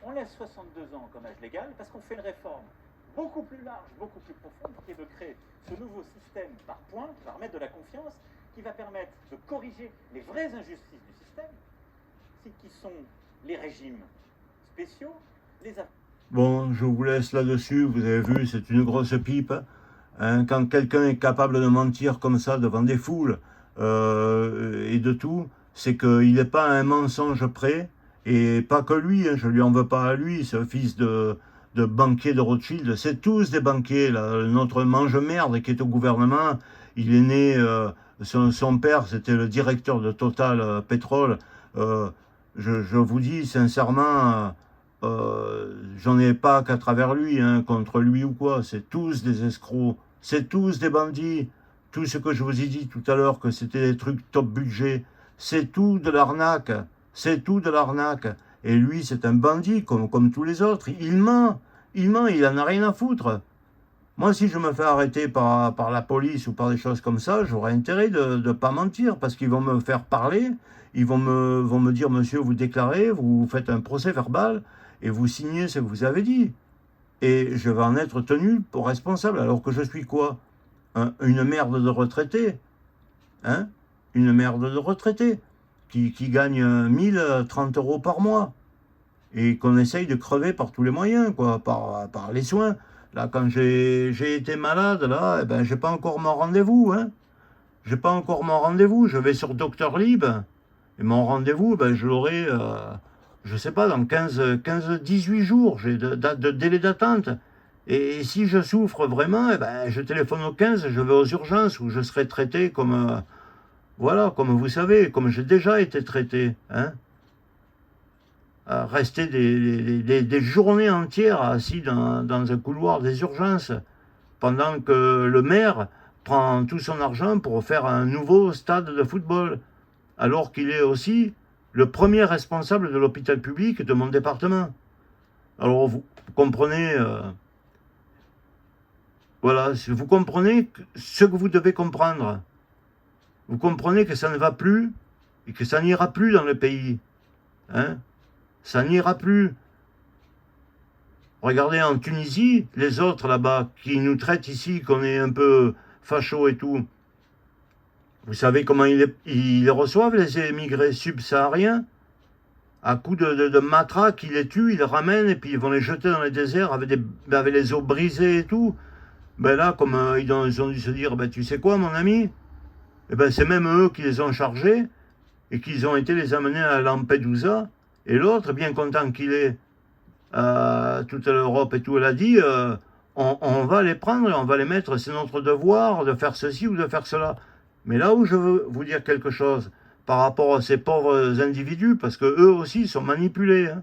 on laisse 62 ans comme âge légal, parce qu'on fait une réforme beaucoup plus large, beaucoup plus profonde, qui est de créer ce nouveau système par points, qui va remettre de la confiance, qui va permettre de corriger les vraies injustices du système, qui sont les régimes spéciaux, les... Bon, je vous laisse là-dessus, vous avez vu, c'est une grosse pipe. Hein, quand quelqu'un est capable de mentir comme ça devant des foules et de tout, c'est qu'il n'est pas à un mensonge près, et pas que lui, hein, je ne lui en veux pas à lui, ce fils de banquier de Rothschild, c'est tous des banquiers, là. Notre mange-merde qui est au gouvernement, il est né, son père c'était le directeur de Total Pétrole, je vous dis sincèrement, j'en ai pas qu'à travers lui, hein, contre lui ou quoi, c'est tous des escrocs, c'est tous des bandits, tout ce que je vous ai dit tout à l'heure, que c'était des trucs top budget, c'est tout de l'arnaque, c'est tout de l'arnaque, et lui c'est un bandit comme tous les autres, il ment, il en a rien à foutre. Moi, si je me fais arrêter par la police ou par des choses comme ça, j'aurais intérêt de ne pas mentir, parce qu'ils vont me faire parler, ils vont me dire, monsieur, vous déclarez, vous faites un procès verbal, et vous signez ce que vous avez dit. Et je vais en être tenu pour responsable, alors que je suis quoi? Une merde de retraité, hein? Une merde de retraité, qui gagne 1030 € par mois, et qu'on essaye de crever par tous les moyens, quoi, par les soins. Là, quand j'ai été malade, là, eh ben, j'ai pas encore mon rendez-vous, hein. J'ai pas encore mon rendez-vous. Je vais sur Doctolib, et mon rendez-vous, ben, je l'aurai, je sais pas, dans 18 jours. J'ai de délai d'attente. Et si je souffre vraiment, eh ben, je téléphone au 15, je vais aux urgences, où je serai traité comme, voilà, comme vous savez, comme j'ai déjà été traité, hein. Rester des journées entières assis dans un couloir des urgences, pendant que le maire prend tout son argent pour faire un nouveau stade de football, alors qu'il est aussi le premier responsable de l'hôpital public de mon département. Alors vous comprenez, voilà, vous comprenez ce que vous devez comprendre. Vous comprenez que ça ne va plus et que ça n'ira plus dans le pays, hein. Ça n'ira plus. Regardez en Tunisie, les autres là-bas, qui nous traitent ici, qu'on est un peu facho et tout. Vous savez comment ils reçoivent, les émigrés subsahariens? À coups de matraque, ils les tuent, ils les ramènent, et puis ils vont les jeter dans les déserts avec les os brisés et tout. Ben là, comme ils ont dû se dire, ben tu sais quoi, mon ami? Eh ben c'est même eux qui les ont chargés, et qu'ils ont été les amener à Lampedusa. Et l'autre, bien content qu'il est, toute l'Europe et tout, elle a dit, on va les prendre et on va les mettre, c'est notre devoir de faire ceci ou de faire cela. Mais là où je veux vous dire quelque chose, par rapport à ces pauvres individus, parce que eux aussi sont manipulés, hein,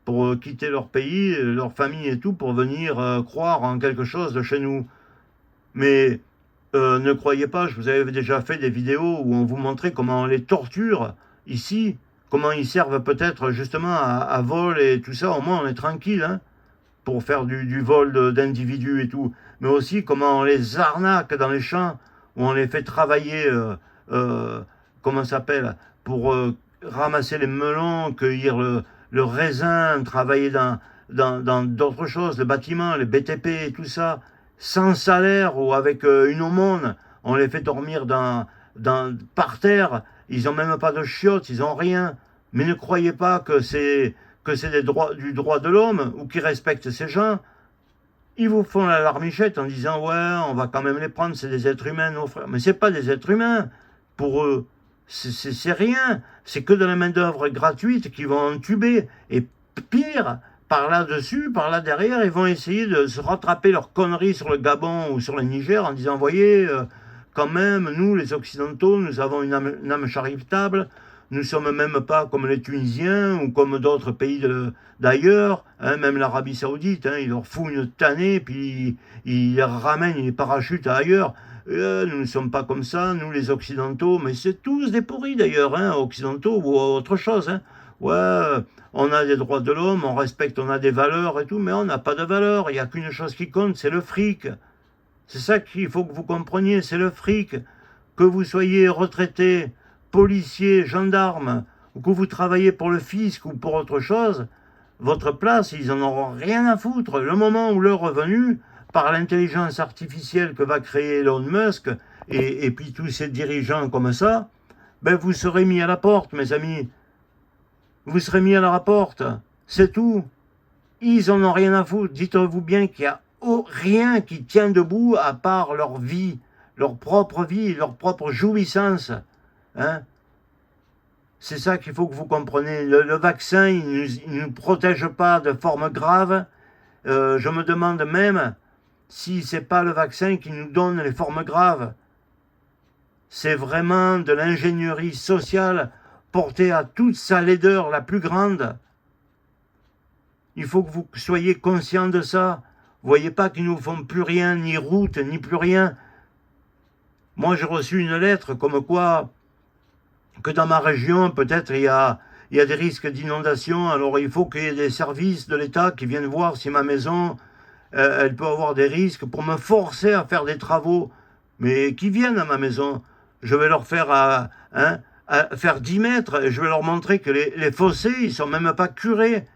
pour quitter leur pays, leur famille et tout, pour venir croire en quelque chose de chez nous. Mais ne croyez pas, je vous avais déjà fait des vidéos où on vous montrait comment on les torture ici, comment ils servent peut-être justement à vol et tout ça, au moins on est tranquille, hein, pour faire du vol d'individus et tout. Mais aussi comment on les arnaque dans les champs, où on les fait travailler, comment ça s'appelle, pour ramasser les melons, cueillir le raisin, travailler dans d'autres choses, le bâtiment, les BTP et tout ça, sans salaire ou avec une aumône. On les fait dormir par terre. Ils n'ont même pas de chiottes, ils n'ont rien. Mais ne croyez pas que c'est du droit de l'homme ou qu'ils respectent ces gens. Ils vous font la larmichette en disant « Ouais, on va quand même les prendre, c'est des êtres humains, nos frères. » Mais c'est pas des êtres humains. Pour eux, c'est rien. C'est que de la main-d'œuvre gratuite qui vont entuber. Et pire, par là-dessus, par là derrière, ils vont essayer de se rattraper leurs conneries sur le Gabon ou sur le Niger en disant « Voyez, quand même, nous, les Occidentaux, nous avons une âme charitable. Nous ne sommes même pas comme les Tunisiens ou comme d'autres pays d'ailleurs, hein, même l'Arabie Saoudite, hein, il leur fout une tannée, puis il les ramène, il les parachute ailleurs. Nous ne sommes pas comme ça, nous les Occidentaux, mais c'est tous des pourris d'ailleurs, hein, Occidentaux ou autre chose. Hein. Ouais, on a des droits de l'homme, on respecte, on a des valeurs et tout, mais on n'a pas de valeurs. Il n'y a qu'une chose qui compte, c'est le fric. C'est ça qu'il faut que vous compreniez, c'est le fric. Que vous soyez retraité, policier, gendarme, ou que vous travaillez pour le fisc ou pour autre chose, votre place, ils en auront rien à foutre. Le moment où l'heure est venue, par l'intelligence artificielle que va créer Elon Musk, et puis tous ces dirigeants comme ça, ben vous serez mis à la porte, mes amis. Vous serez mis à la porte. C'est tout. Ils en ont rien à foutre. Dites-vous bien qu'il n'y a rien qui tient debout à part leur vie, leur propre vie, leur propre jouissance. Hein? C'est ça qu'il faut que vous compreniez. Le vaccin, il ne nous protège pas de formes graves. Je me demande même si ce n'est pas le vaccin qui nous donne les formes graves. C'est vraiment de l'ingénierie sociale portée à toute sa laideur la plus grande. Il faut que vous soyez conscients de ça. Vous voyez pas qu'ils nous font plus rien, ni route, ni plus rien. Moi, j'ai reçu une lettre comme quoi que dans ma région, peut-être, il y a des risques d'inondation. Alors, il faut qu'il y ait des services de l'État qui viennent voir si ma maison, elle peut avoir des risques pour me forcer à faire des travaux. Mais qui viennent à ma maison. Je vais leur faire, à faire 10 mètres. Et je vais leur montrer que les fossés, ils sont même pas curés.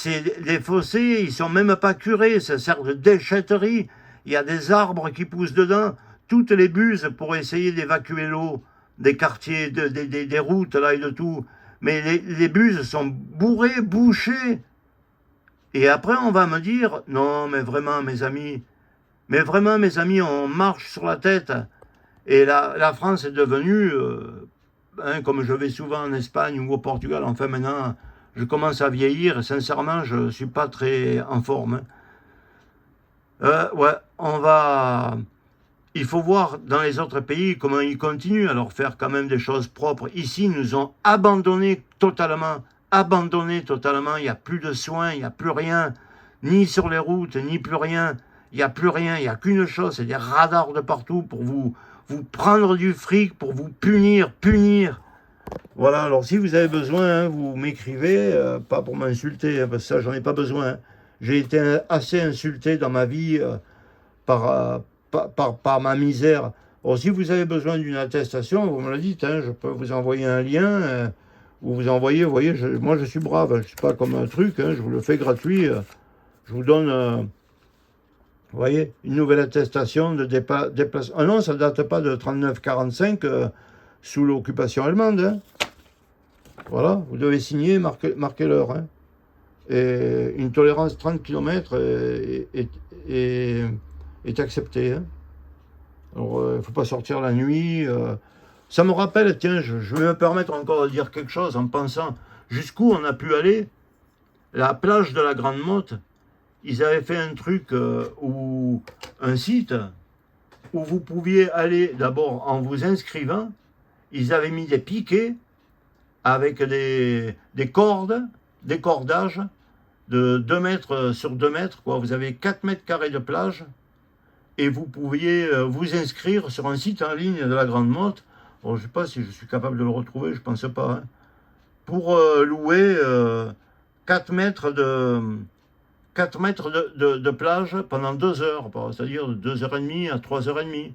Les fossés, ils sont même pas curés. Ça sert de déchetterie. Il y a des arbres qui poussent dedans. Toutes les buses pour essayer d'évacuer l'eau des quartiers, des routes là et de tout. Mais les buses sont bourrées, bouchées. Et après, on va me dire, non, mais vraiment, mes amis, on marche sur la tête. Et la France est devenue, comme je vais souvent en Espagne ou au Portugal, enfin maintenant, je commence à vieillir et sincèrement, je ne suis pas très en forme. Ouais, il faut voir dans les autres pays comment ils continuent à leur faire quand même des choses propres. Ici, ils nous ont abandonnés totalement. Il n'y a plus de soins, il n'y a plus rien. Ni sur les routes, ni plus rien. Il n'y a plus rien, il n'y a qu'une chose, c'est des radars de partout pour vous prendre du fric, pour vous punir. Voilà, alors si vous avez besoin, hein, vous m'écrivez, pas pour m'insulter, hein, parce que ça, j'en ai pas besoin. Hein. J'ai été assez insulté dans ma vie par ma misère. Alors, si vous avez besoin d'une attestation, vous me le dites, hein, je peux vous envoyer un lien, où vous envoyez, vous voyez, moi je suis brave, hein, je ne suis pas comme un truc, hein, je vous le fais gratuit, je vous donne, vous voyez, une nouvelle attestation de déplacement. Ah non, ça ne date pas de 39-45, sous l'occupation allemande. Hein. Voilà, vous devez signer, marquer l'heure. Hein. Et une tolérance 30 km est acceptée. Hein. Alors, il ne faut pas sortir la nuit. Ça me rappelle, tiens, je vais me permettre encore de dire quelque chose en pensant jusqu'où on a pu aller. La plage de la Grande Motte, ils avaient fait un truc, un site, où vous pouviez aller d'abord en vous inscrivant. Ils avaient mis des piquets avec des cordes, des cordages de 2 mètres sur 2 mètres. Quoi. Vous avez 4 mètres carrés de plage et vous pouviez vous inscrire sur un site en ligne de la Grande Motte. Bon, je ne sais pas si je suis capable de le retrouver, je ne pense pas. Hein, pour louer 4 mètres de plage pendant 2 heures, c'est-à-dire de 2h30 à 3h30.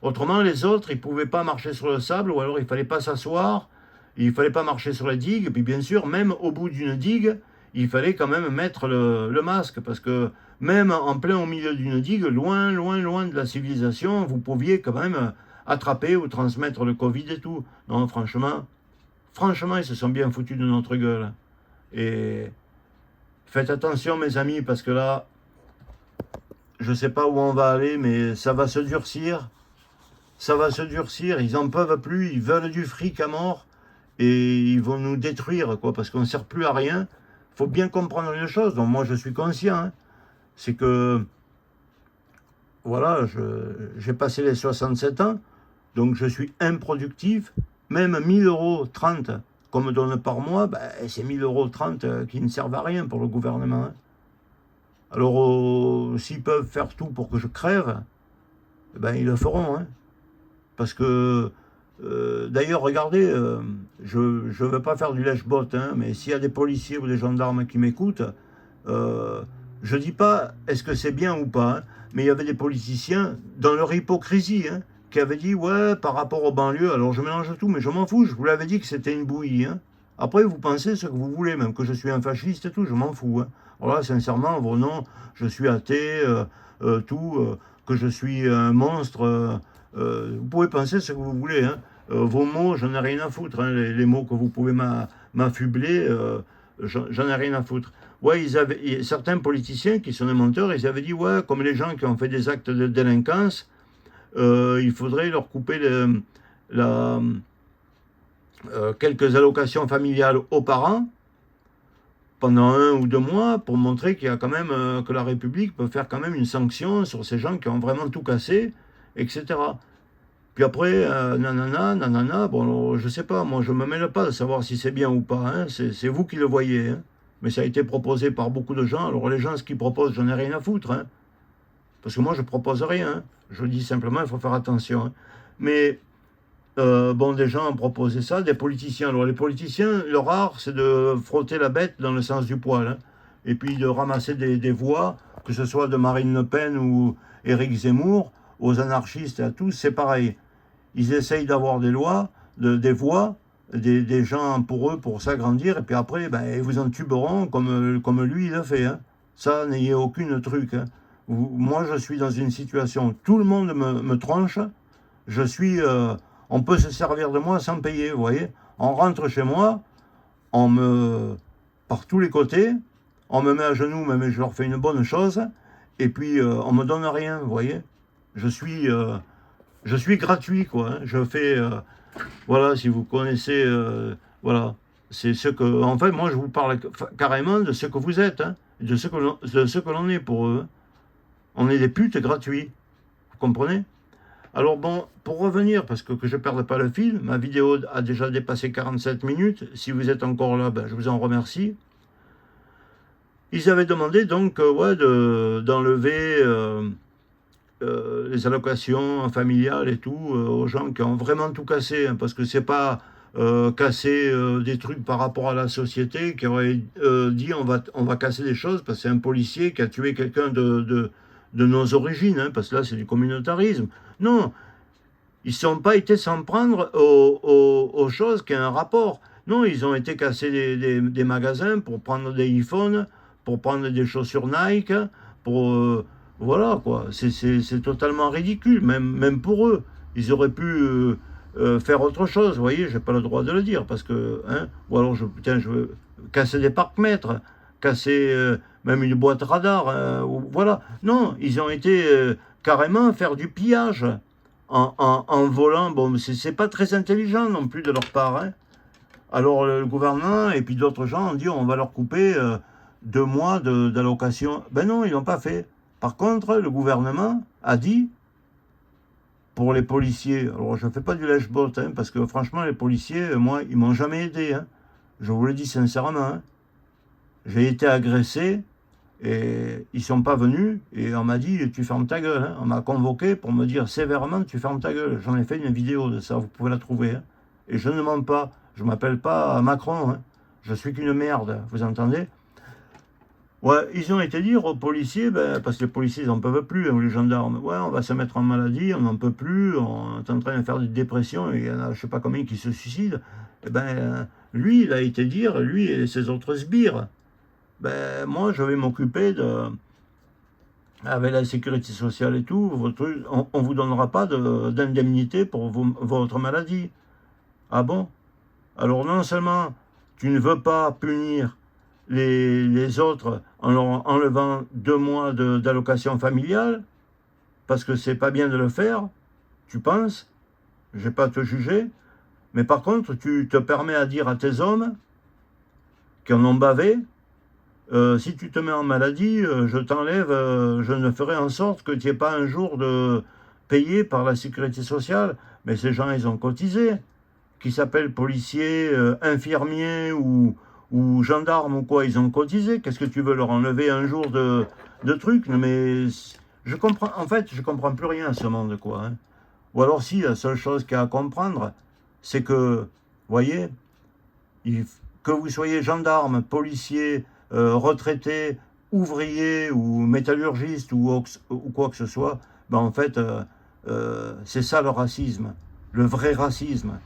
Autrement, les autres, ils ne pouvaient pas marcher sur le sable, ou alors il ne fallait pas s'asseoir, il ne fallait pas marcher sur les digues, et puis bien sûr, même au bout d'une digue, il fallait quand même mettre le masque, parce que même en plein au milieu d'une digue, loin de la civilisation, vous pouviez quand même attraper ou transmettre le Covid et tout. Non, franchement, ils se sont bien foutus de notre gueule. Et faites attention, mes amis, parce que là, je ne sais pas où on va aller, mais ça va se durcir. Ils n'en peuvent plus, ils veulent du fric à mort et ils vont nous détruire, quoi, parce qu'on ne sert plus à rien. Il faut bien comprendre une chose, donc moi je suis conscient, hein, c'est que, voilà, j'ai passé les 67 ans, donc je suis improductif, même 1 000 € 30 qu'on me donne par mois, ben, c'est 1 000 € 30 qui ne servent à rien pour le gouvernement. Hein. Alors, s'ils peuvent faire tout pour que je crève, ben, ils le feront. Hein. Parce que, d'ailleurs, regardez, je ne veux pas faire du lèche-bot, hein, mais s'il y a des policiers ou des gendarmes qui m'écoutent, je ne dis pas est-ce que c'est bien ou pas, hein, mais il y avait des politiciens, dans leur hypocrisie, hein, qui avaient dit, ouais, par rapport aux banlieues, alors je mélange tout, mais je m'en fous, je vous l'avais dit que c'était une bouillie. Hein. Après, vous pensez ce que vous voulez, même que je suis un fasciste et tout, je m'en fous. Hein. Alors là, sincèrement, vos noms, je suis athée, que je suis un monstre, vous pouvez penser ce que vous voulez. Hein. Vos mots, j'en ai rien à foutre. Hein. Les mots que vous pouvez m'affubler, j'en ai rien à foutre. Ouais, certains politiciens qui sont des menteurs, ils avaient dit, ouais, comme les gens qui ont fait des actes de délinquance, il faudrait leur couper quelques allocations familiales aux parents pendant 1 ou 2 mois pour montrer qu'il y a quand même que la République peut faire quand même une sanction sur ces gens qui ont vraiment tout cassé, etc. Puis après, nanana, bon, je sais pas, moi je me mêle pas de savoir si c'est bien ou pas, hein, c'est vous qui le voyez, hein. Mais ça a été proposé par beaucoup de gens, alors les gens, ce qu'ils proposent, j'en ai rien à foutre, hein. Parce que moi je propose rien, hein. Je dis simplement, il faut faire attention, hein. Mais, bon, des gens ont proposé ça, des politiciens, alors les politiciens, leur art, c'est de frotter la bête dans le sens du poil, hein. Et puis de ramasser des voix, que ce soit de Marine Le Pen ou Éric Zemmour, aux anarchistes et à tous, c'est pareil. Ils essayent d'avoir des lois, des voix, des gens pour eux, pour s'agrandir, et puis après, ben, ils vous en tuberont comme lui, il a fait. Hein. Ça, n'ayez aucune truc. Hein. Moi, je suis dans une situation, tout le monde me tranche, je suis, on peut se servir de moi sans payer, vous voyez. On rentre chez moi, par tous les côtés, on me met à genoux, même je leur fais une bonne chose, et puis on me donne rien, vous voyez. Je suis gratuit, quoi. Hein. Je fais, voilà, si vous connaissez, voilà, c'est ce que, en fait, moi, je vous parle carrément de ce que vous êtes, hein, de ce que l'on est pour eux. On est des putes gratuits, vous comprenez? Alors bon, pour revenir, parce que je ne perde pas le fil, ma vidéo a déjà dépassé 47 minutes. Si vous êtes encore là, ben, je vous en remercie. Ils avaient demandé donc, ouais, d'enlever les allocations familiales et tout aux gens qui ont vraiment tout cassé, hein, parce que c'est pas casser des trucs par rapport à la société qui aurait dit on va casser des choses parce que c'est un policier qui a tué quelqu'un de nos origines, hein, parce que là c'est du communautarisme. Non, ils ne sont pas été s'en prendre aux choses qui ont un rapport. Non, ils ont été casser des magasins pour prendre des iPhones, pour prendre des chaussures Nike, pour... voilà, quoi. C'est totalement ridicule, même pour eux. Ils auraient pu faire autre chose, vous voyez, j'ai pas le droit de le dire, parce que... Hein, ou alors, je veux casser des parcs-mètres, casser même une boîte radar, voilà. Non, ils ont été carrément faire du pillage en volant. Bon, c'est pas très intelligent non plus de leur part, hein. Alors le gouvernement et puis d'autres gens ont dit on va leur couper 2 mois d'allocation. Ben non, ils l'ont pas fait. Par contre, le gouvernement a dit pour les policiers, alors je ne fais pas du lèche-bot, hein, parce que franchement les policiers, moi, ils m'ont jamais aidé. Hein. Je vous le dis sincèrement. Hein. J'ai été agressé et ils sont pas venus et on m'a dit tu fermes ta gueule. Hein. On m'a convoqué pour me dire sévèrement tu fermes ta gueule. J'en ai fait une vidéo de ça, vous pouvez la trouver. Hein. Et je ne mens pas. Je m'appelle pas Macron, hein. Je suis qu'une merde, vous entendez? Ouais, ils ont été dire aux policiers, ben, parce que les policiers, ils n'en peuvent plus, hein, ou les gendarmes, ouais, on va se mettre en maladie, on n'en peut plus, on est en train de faire des dépressions, et il y en a je sais pas combien qui se suicident. Et ben, lui, il a été dire, lui et ses autres sbires, ben, moi, je vais m'occuper avec la sécurité sociale et tout, on vous donnera pas d'indemnité pour votre maladie. Ah bon? Alors non seulement tu ne veux pas punir les autres en leur enlevant 2 mois d'allocation familiale, parce que c'est pas bien de le faire, tu penses, je ne vais pas te juger, mais par contre tu te permets à dire à tes hommes qui en ont bavé, si tu te mets en maladie, je t'enlève, je ne ferai en sorte que tu n'aies pas un jour de payé par la sécurité sociale, mais ces gens ils ont cotisé. qui s'appellent policiers, infirmiers ou gendarmes ou quoi, ils ont cotisé. Qu'est-ce que tu veux leur enlever un jour de trucs? Non, mais je comprends, en fait, je comprends plus rien à ce monde, quoi. Hein. Ou alors si, la seule chose qu'il y a à comprendre, c'est que, voyez, que vous soyez gendarme, policier, retraité, ouvrier ou métallurgiste ou quoi que ce soit, ben en fait, c'est ça le racisme, le vrai racisme.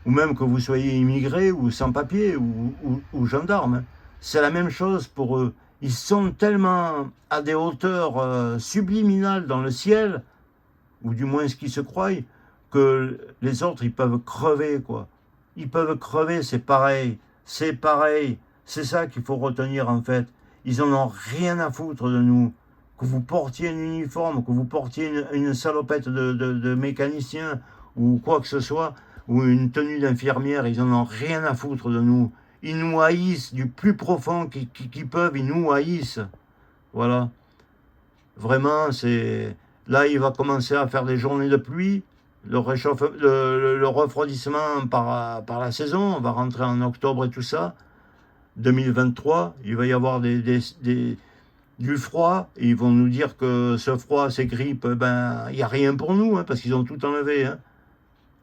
Ou même que vous soyez immigré ou sans papier ou gendarme. C'est la même chose pour eux. Ils sont tellement à des hauteurs subliminales dans le ciel, ou du moins ce qu'ils se croient, que les autres, ils peuvent crever, quoi. Ils peuvent crever, c'est pareil. C'est pareil. C'est ça qu'il faut retenir, en fait. Ils en ont rien à foutre de nous. Que vous portiez un uniforme, que vous portiez une salopette de mécanicien, ou quoi que ce soit, ou une tenue d'infirmière, ils en ont rien à foutre de nous. Ils nous haïssent du plus profond qu'ils peuvent, ils nous haïssent. Voilà. Vraiment, c'est... Là, il va commencer à faire des journées de pluie, le refroidissement par la saison, on va rentrer en octobre et tout ça. 2023, il va y avoir du froid, et ils vont nous dire que ce froid, ces grippes, ben, il n'y a rien pour nous, hein, parce qu'ils ont tout enlevé. Hein.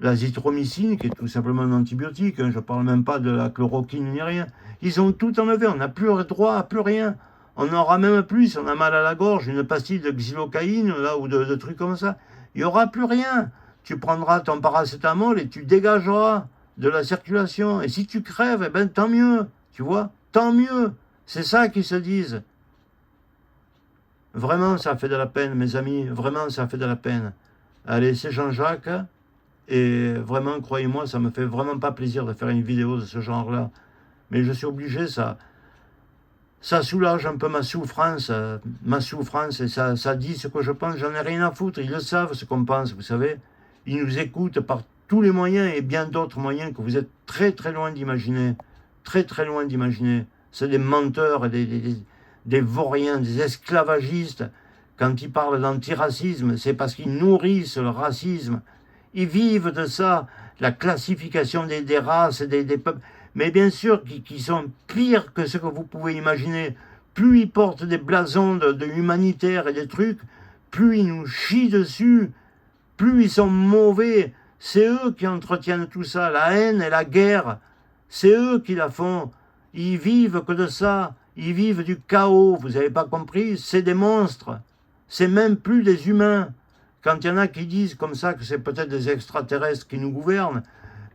L'azithromycine, qui est tout simplement un antibiotique, hein, je ne parle même pas de la chloroquine ni rien. Ils ont tout enlevé, on n'a plus droit à plus rien. On aura même plus, si on a mal à la gorge, une pastille de xylocaïne là, ou de trucs comme ça. Il n'y aura plus rien. Tu prendras ton paracétamol et tu dégageras de la circulation. Et si tu crèves, eh ben, tant mieux. Tu vois, tant mieux. C'est ça qu'ils se disent. Vraiment, ça fait de la peine, mes amis. Vraiment, ça fait de la peine. Allez, c'est Jean-Jacques. Et vraiment, croyez-moi, ça me fait vraiment pas plaisir de faire une vidéo de ce genre-là. Mais je suis obligé, ça soulage un peu ma souffrance, et ça dit ce que je pense, j'en ai rien à foutre, ils le savent ce qu'on pense, vous savez. Ils nous écoutent par tous les moyens et bien d'autres moyens que vous êtes très très loin d'imaginer. Très très loin d'imaginer. C'est des menteurs, des vauriens, des esclavagistes. Quand ils parlent d'antiracisme, c'est parce qu'ils nourrissent le racisme. Ils vivent de ça, la classification des races, des peuples. Mais bien sûr qui sont pires que ce que vous pouvez imaginer. Plus ils portent des blasons de humanitaires et des trucs, plus ils nous chient dessus, plus ils sont mauvais. C'est eux qui entretiennent tout ça, la haine et la guerre. C'est eux qui la font. Ils vivent que de ça. Ils vivent du chaos, vous n'avez pas compris? C'est des monstres. C'est même plus des humains. Quand il y en a qui disent comme ça que c'est peut-être des extraterrestres qui nous gouvernent,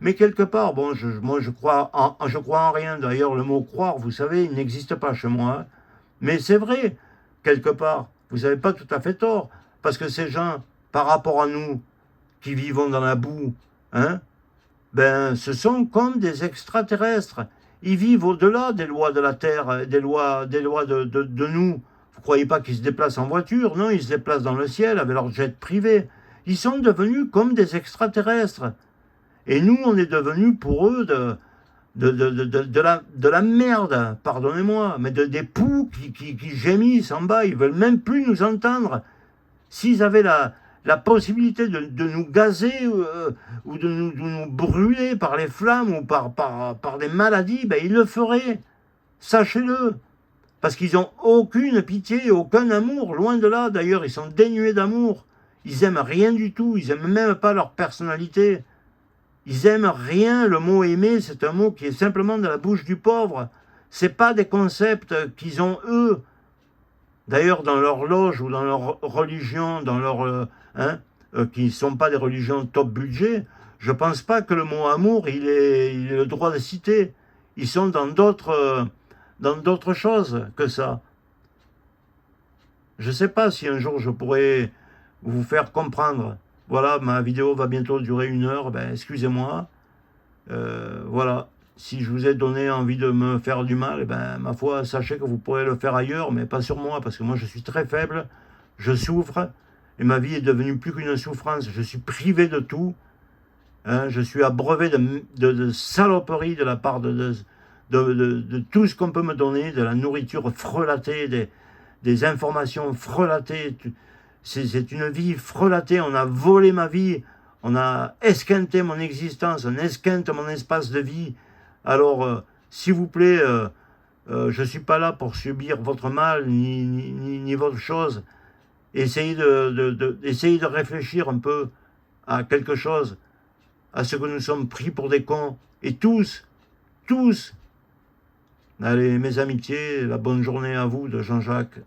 mais quelque part, bon, moi je crois en rien. D'ailleurs, le mot croire, vous savez, il n'existe pas chez moi. Hein. Mais c'est vrai, quelque part. Vous n'avez pas tout à fait tort. Parce que ces gens, par rapport à nous, qui vivons dans la boue, hein, ben, ce sont comme des extraterrestres. Ils vivent au-delà des lois de la Terre, des lois de nous. Vous ne croyez pas qu'ils se déplacent en voiture? Non, ils se déplacent dans le ciel avec leur jet privé. Ils sont devenus comme des extraterrestres. Et nous, on est devenus pour eux de la merde, pardonnez-moi, mais des poux qui gémissent en bas, ils ne veulent même plus nous entendre. S'ils avaient la possibilité de nous gazer ou de nous brûler par les flammes ou par des maladies, ben ils le feraient. Sachez-le. Parce qu'ils n'ont aucune pitié, aucun amour, loin de là. D'ailleurs, ils sont dénués d'amour. Ils n'aiment rien du tout, ils n'aiment même pas leur personnalité. Ils aiment rien. Le mot aimer, c'est un mot qui est simplement de la bouche du pauvre. C'est pas des concepts qu'ils ont eux. D'ailleurs, dans leur loge ou dans leur religion, dans leur qui ne sont pas des religions top budget, je pense pas que le mot amour, il est le droit de citer. Ils sont dans d'autres choses que ça. Je sais pas si un jour je pourrais vous faire comprendre. Voilà, ma vidéo va bientôt durer 1 heure, ben excusez-moi. Voilà, si je vous ai donné envie de me faire du mal, ben ma foi, sachez que vous pourrez le faire ailleurs, mais pas sur moi, parce que moi je suis très faible, je souffre, et ma vie est devenue plus qu'une souffrance, je suis privé de tout, hein, je suis abreuvé de saloperies de la part de tout ce qu'on peut me donner, de la nourriture frelatée, des informations frelatées. C'est une vie frelatée, on a volé ma vie, on a esquinté mon existence, on esquinte mon espace de vie. Alors, s'il vous plaît, je ne suis pas là pour subir votre mal, ni votre chose. Essayez essayez de réfléchir un peu à quelque chose, à ce que nous sommes pris pour des cons. Et tous, allez, mes amitiés, la bonne journée à vous de Jean-Jacques.